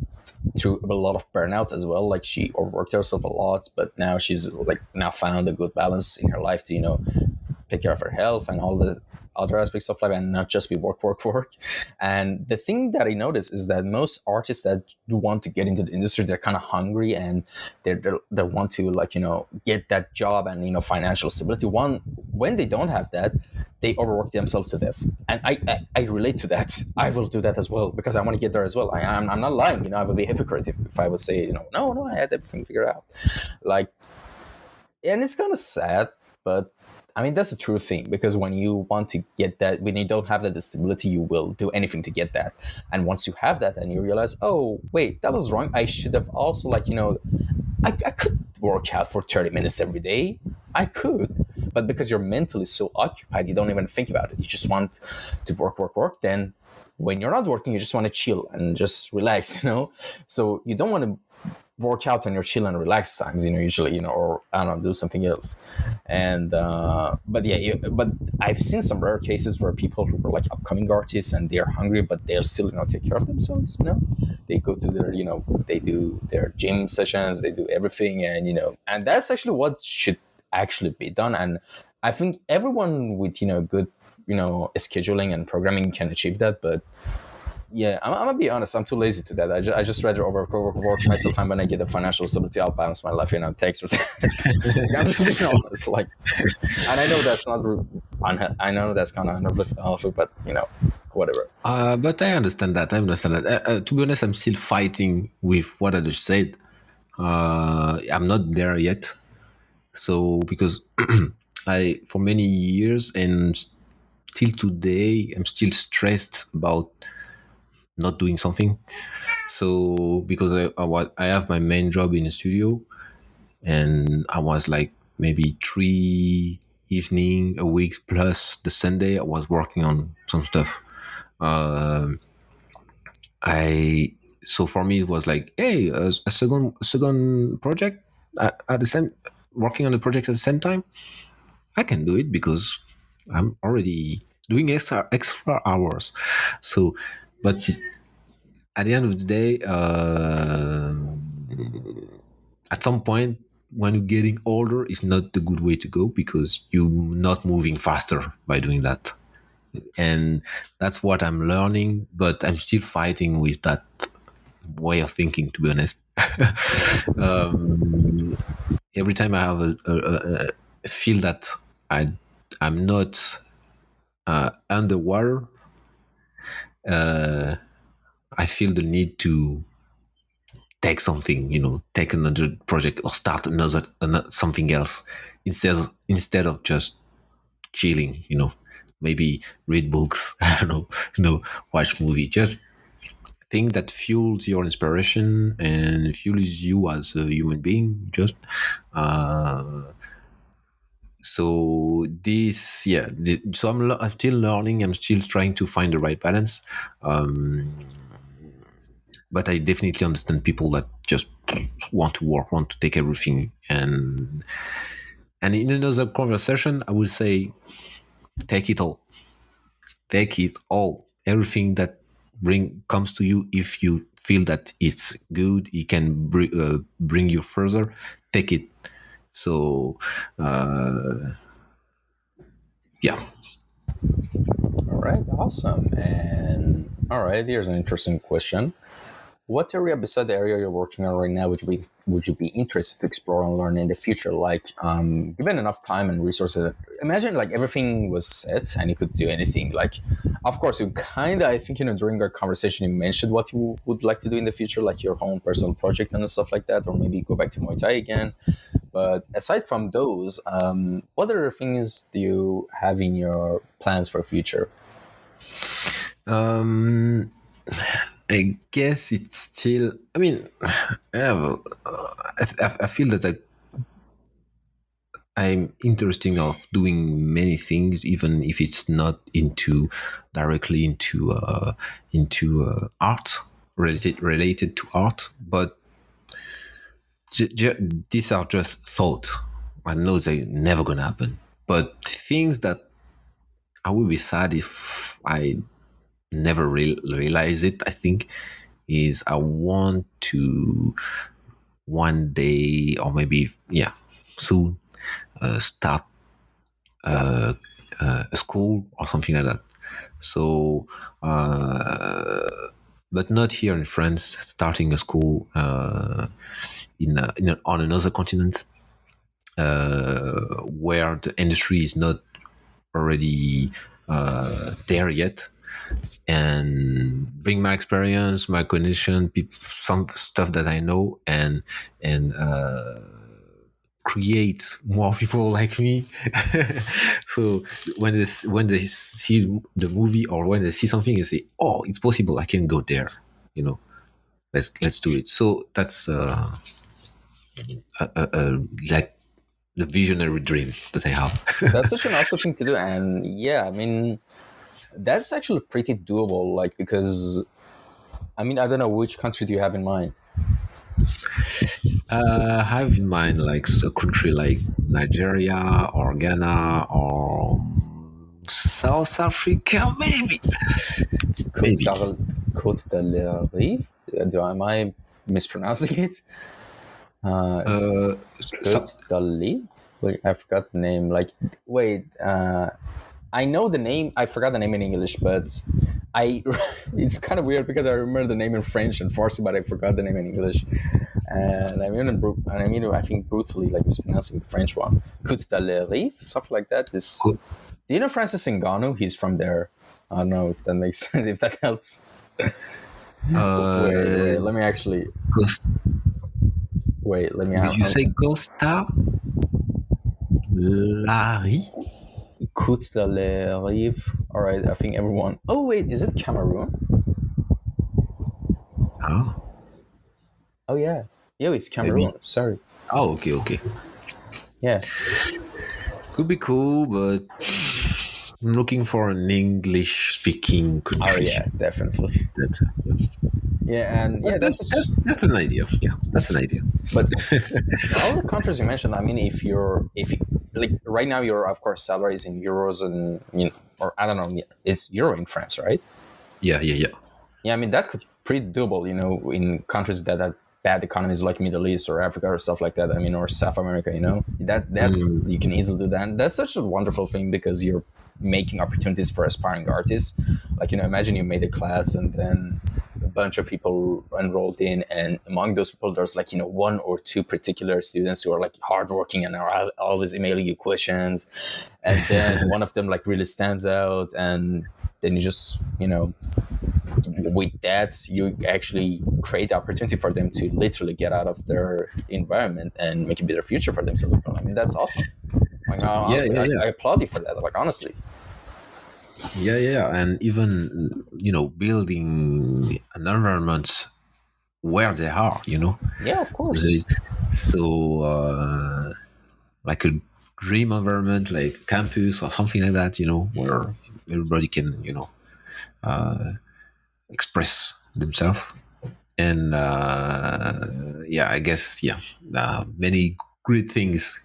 through a lot of burnout as well. Like she overworked herself a lot, but now she's like now found a good balance in her life to take care of her health and all the other aspects of life and not just be work, work, work. And the thing that I notice is that most artists that do want to get into the industry, they're kind of hungry and they want to get that job and financial stability. One, when they don't have that, they overwork themselves to death. And I relate to that. I will do that as well because I want to get there as well. I'm not lying. I would be a hypocrite if I would say, no, I had everything figured out. Like, and it's kind of sad, but I mean, that's a true thing because when you want to get that, when you don't have that stability, you will do anything to get that. And once you have that, and you realize, oh, wait, that was wrong. I should have also, I could work out for 30 minutes every day. I could. But because you're mentally so occupied, you don't even think about it. You just want to work, work, work. Then when you're not working, you just want to chill and just relax. So you don't want to work out on your chill and relax times, usually, or I don't know, do something else. And but yeah, but I've seen some rare cases where people who were like upcoming artists and they're hungry, but they'll still take care of themselves. They go to their they do their gym sessions, they do everything, and and that's actually what should actually be done. And I think everyone with good scheduling and programming can achieve that, but yeah, I'm gonna be honest. I'm too lazy to that. I just rather overwork myself. And when I get the financial stability, I'll balance my life. Thanks for that. I'm just being honest. Like, and I know that's not. I know that's kind of unrealistic, but whatever. But I understand that. To be honest, I'm still fighting with what I just said. I'm not there yet. So because I for many years and till today, I'm still stressed about not doing something. So because I have my main job in the studio, and I was like maybe 3 evening a week plus the Sunday I was working on some stuff. I so for me it was like, hey, a second project at the same working on the project at the same time. I can do it because I'm already doing extra hours. So, but at the end of the day, at some point when you're getting older, it's not the good way to go because you're not moving faster by doing that. And that's what I'm learning, but I'm still fighting with that way of thinking, to be honest. um, every time I have a feel that I'm not underwater, uh, I feel the need to take something, take another project or start another something else instead of just chilling, maybe read books, I don't know, watch movie, just thing that fuels your inspiration and fuels you as a human being. Just so this, yeah. So I'm still learning. I'm still trying to find the right balance. But I definitely understand people that just want to work, want to take everything, and in another conversation, I would say, take it all, everything that comes to you. If you feel that it's good, it can bring you further, take it. So, yeah. All right, awesome. And all right, here's an interesting question. What area beside the area you're working on right now would you be interested to explore and learn in the future? Like, given enough time and resources, imagine like everything was set and you could do anything. Like, of course, you kind of, I think, during our conversation, you mentioned what you would like to do in the future, like your own personal project and stuff like that, or maybe go back to Muay Thai again. But aside from those, what other things do you have in your plans for future? I guess it's still. I mean, I feel that I'm interested of doing many things, even if it's not directly into art, related to art. But these are just thoughts. I know they're never gonna happen. But things that I would be sad if I never realize it, I think, is I want to one day, or maybe, yeah, soon, start a school or something like that. So, but not here in France, starting a school on another continent, where the industry is not already there yet, and bring my experience, my connection, some stuff that I know, and create more people like me. So when they see the movie or when they see something, they say, "Oh, it's possible. I can go there." You know, let's do it. So that's like the visionary dream that I have. That's such an awesome thing to do. And yeah, I mean, that's actually pretty doable. Like, because, I mean, I don't know, which country do you have in mind? I have in mind like a country like Nigeria or Ghana or South Africa, maybe. Côte Côte d'Alerive? Am I mispronouncing it? So, Côte d'Alerive? Wait, I forgot the name. Like, wait, I know the name. I forgot the name in English, but I it's kind of weird because I remember the name in French and Farsi, but I forgot the name in English. And I think brutally like mispronouncing the French one. Côte d'Alerive, something like that. This. Do you know Francis Ngannou? He's from there. I don't know if that makes sense. If that helps. Wait. Let me actually. Wait. Let me. Did you say Costa Lari? Côte d'Alerive. All right. I think everyone. Oh wait, is it Cameroon? Oh. Oh yeah. Yeah, it's Cameroon. Maybe. Sorry. Oh, okay. Yeah. Could be cool, but I'm looking for an English-speaking country. Oh yeah, definitely. That's Yeah, and yeah, that's an idea. Yeah, that's an idea. But all the countries you mentioned, I mean, if you like right now, your of course salary is in euros, and or I don't know, it's euro in France, right? Yeah. Yeah, I mean that could pretty doable, in countries that have bad economies like Middle East or Africa or stuff like that. I mean, or South America, that's you can easily do that. And that's such a wonderful thing because you're making opportunities for aspiring artists. Like, imagine you made a class and then a bunch of people enrolled in, and among those people there's like, one or two particular students who are like hardworking and are always emailing you questions, and then one of them like really stands out, and then you just, with that you actually create the opportunity for them to literally get out of their environment and make a better future for themselves. I mean, that's awesome. Like, honestly, I applaud you for that, like, honestly. Yeah, and even building an environment where they are, Yeah, of course. So like a dream environment, like campus or something like that, where everybody can express themselves. And I guess many great things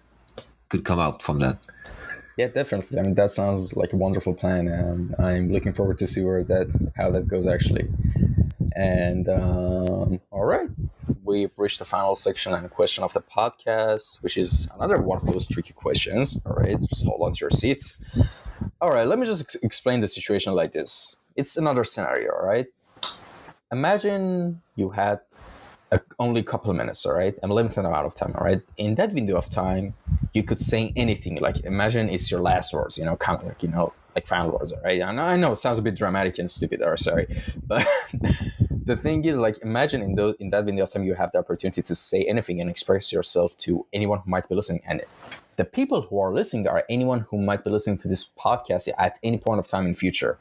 could come out from that. Yeah, definitely. I mean, that sounds like a wonderful plan, and I'm looking forward to see how that goes actually. And all right, we've reached the final section and question of the podcast, which is another one of those tricky questions. All right, just hold on to your seats. All right, let me just explain the situation like this. It's another scenario, all right? Imagine you had only a couple of minutes, all right? I'm limited amount of time, all right? In that window of time, you could say anything. Like, imagine it's your last words, kind of like, like final words, all right? I know it sounds a bit dramatic and stupid, or sorry, but the thing is, like, imagine in that window of time, you have the opportunity to say anything and express yourself to anyone who might be listening. And the people who are listening are anyone who might be listening to this podcast at any point of time in future.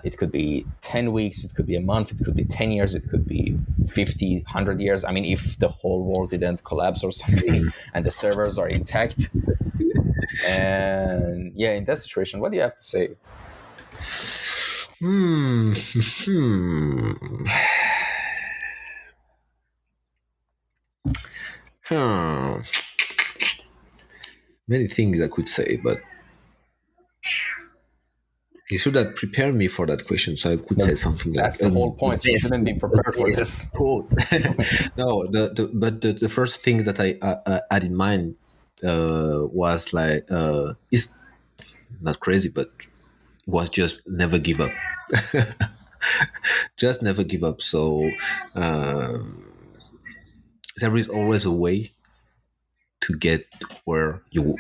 It could be 10 weeks, it could be a month, it could be 10 years, it could be 50, 100 years. I mean, if the whole world didn't collapse or something and the servers are intact. And yeah, in that situation, what do you have to say? Many things I could say, but you should have prepared me for that question, so I could say something like that's the whole point. You shouldn't be prepared for this. No, the first thing that I had in mind was like it's not crazy, but was just never give up. Just never give up. So there is always a way to get where you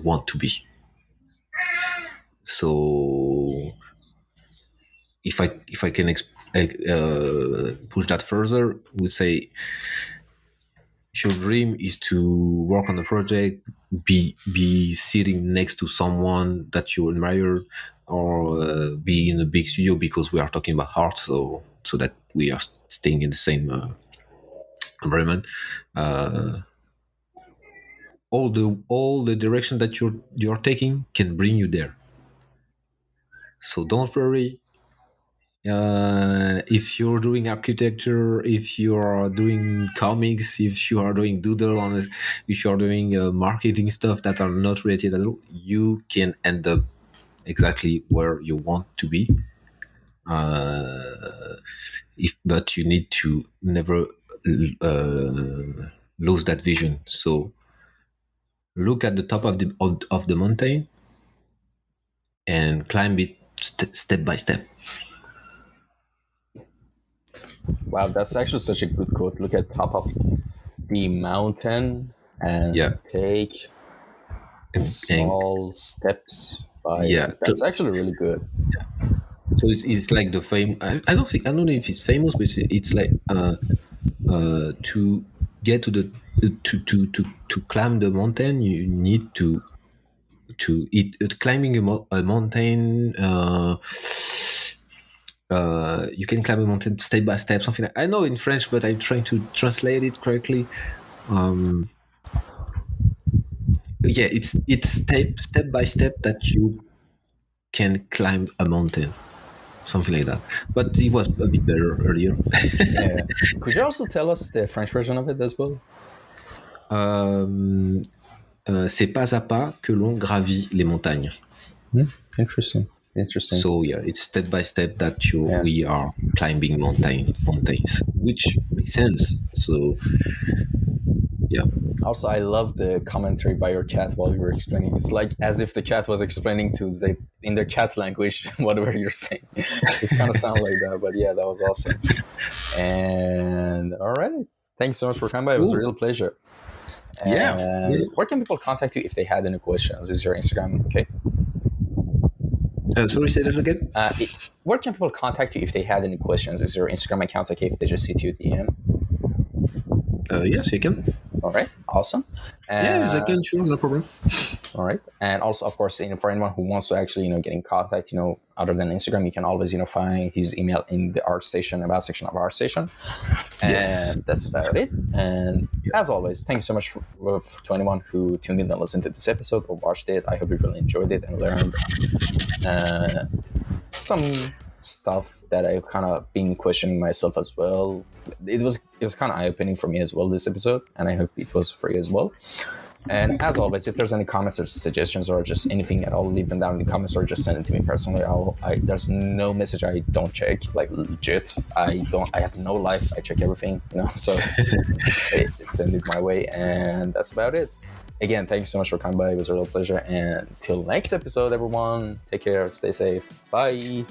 want to be. So if I can push that further, would say if your dream is to work on a project, be sitting next to someone that you admire, or be in a big studio, because we are talking about art, so that we are staying in the same environment. All the direction that you're taking can bring you there. So don't worry. If you're doing architecture, if you are doing comics, if you are doing doodle on it, if you are doing marketing stuff that are not related at all, you can end up exactly where you want to be. But you need to never lose that vision. So look at the top of the mountain and climb it step by step. Wow, that's actually such a good quote. Look at top of the mountain and take small steps by step. That's actually really good. Yeah. So it's like the fame. I don't know if it's famous, but it's like to get to the to climb the mountain, you need to climbing a mountain. You can climb a mountain step by step, something like, I know in French, but I'm trying to translate it correctly. It's step by step that you can climb a mountain, something like that. But it was a bit better earlier. Yeah. Could you also tell us the French version of it as well? C'est pas à pas que l'on gravit les montagnes. Interesting. Interesting. So yeah, it's step by step that we are climbing mountains, which makes sense. So yeah. Also, I love the commentary by your chat while you were explaining. It's like as if the chat was explaining in their chat language whatever you're saying. It kind of sounded like that, but yeah, that was awesome. And all right, thanks so much for coming by. It was a real pleasure. And where can people contact you if they had any questions? Is your Instagram okay? Sorry, say that again. Where can people contact you if they had any questions? Is your Instagram account okay if they just hit you DM? Yes, you can. All right, awesome. Yes, I can. Sure, no problem. All right, and also, of course, for anyone who wants to actually, get in contact, other than Instagram, you can always, find his email in the About section of ArtStation. And that's about it. And as always, thanks so much to anyone who tuned in and listened to this episode or watched it. I hope you really enjoyed it and learned some stuff that I've kind of been questioning myself as well. It was kind of eye-opening for me as well, this episode, and I hope it was for you as well. And as always, if there's any comments or suggestions or just anything at all, leave them down in the comments or just send it to me personally. There's no message I don't check, like legit. I have no life. I check everything, so send it my way. And that's about it. Again, thank you so much for coming by. It was a real pleasure. And till next episode, everyone, take care, stay safe. Bye.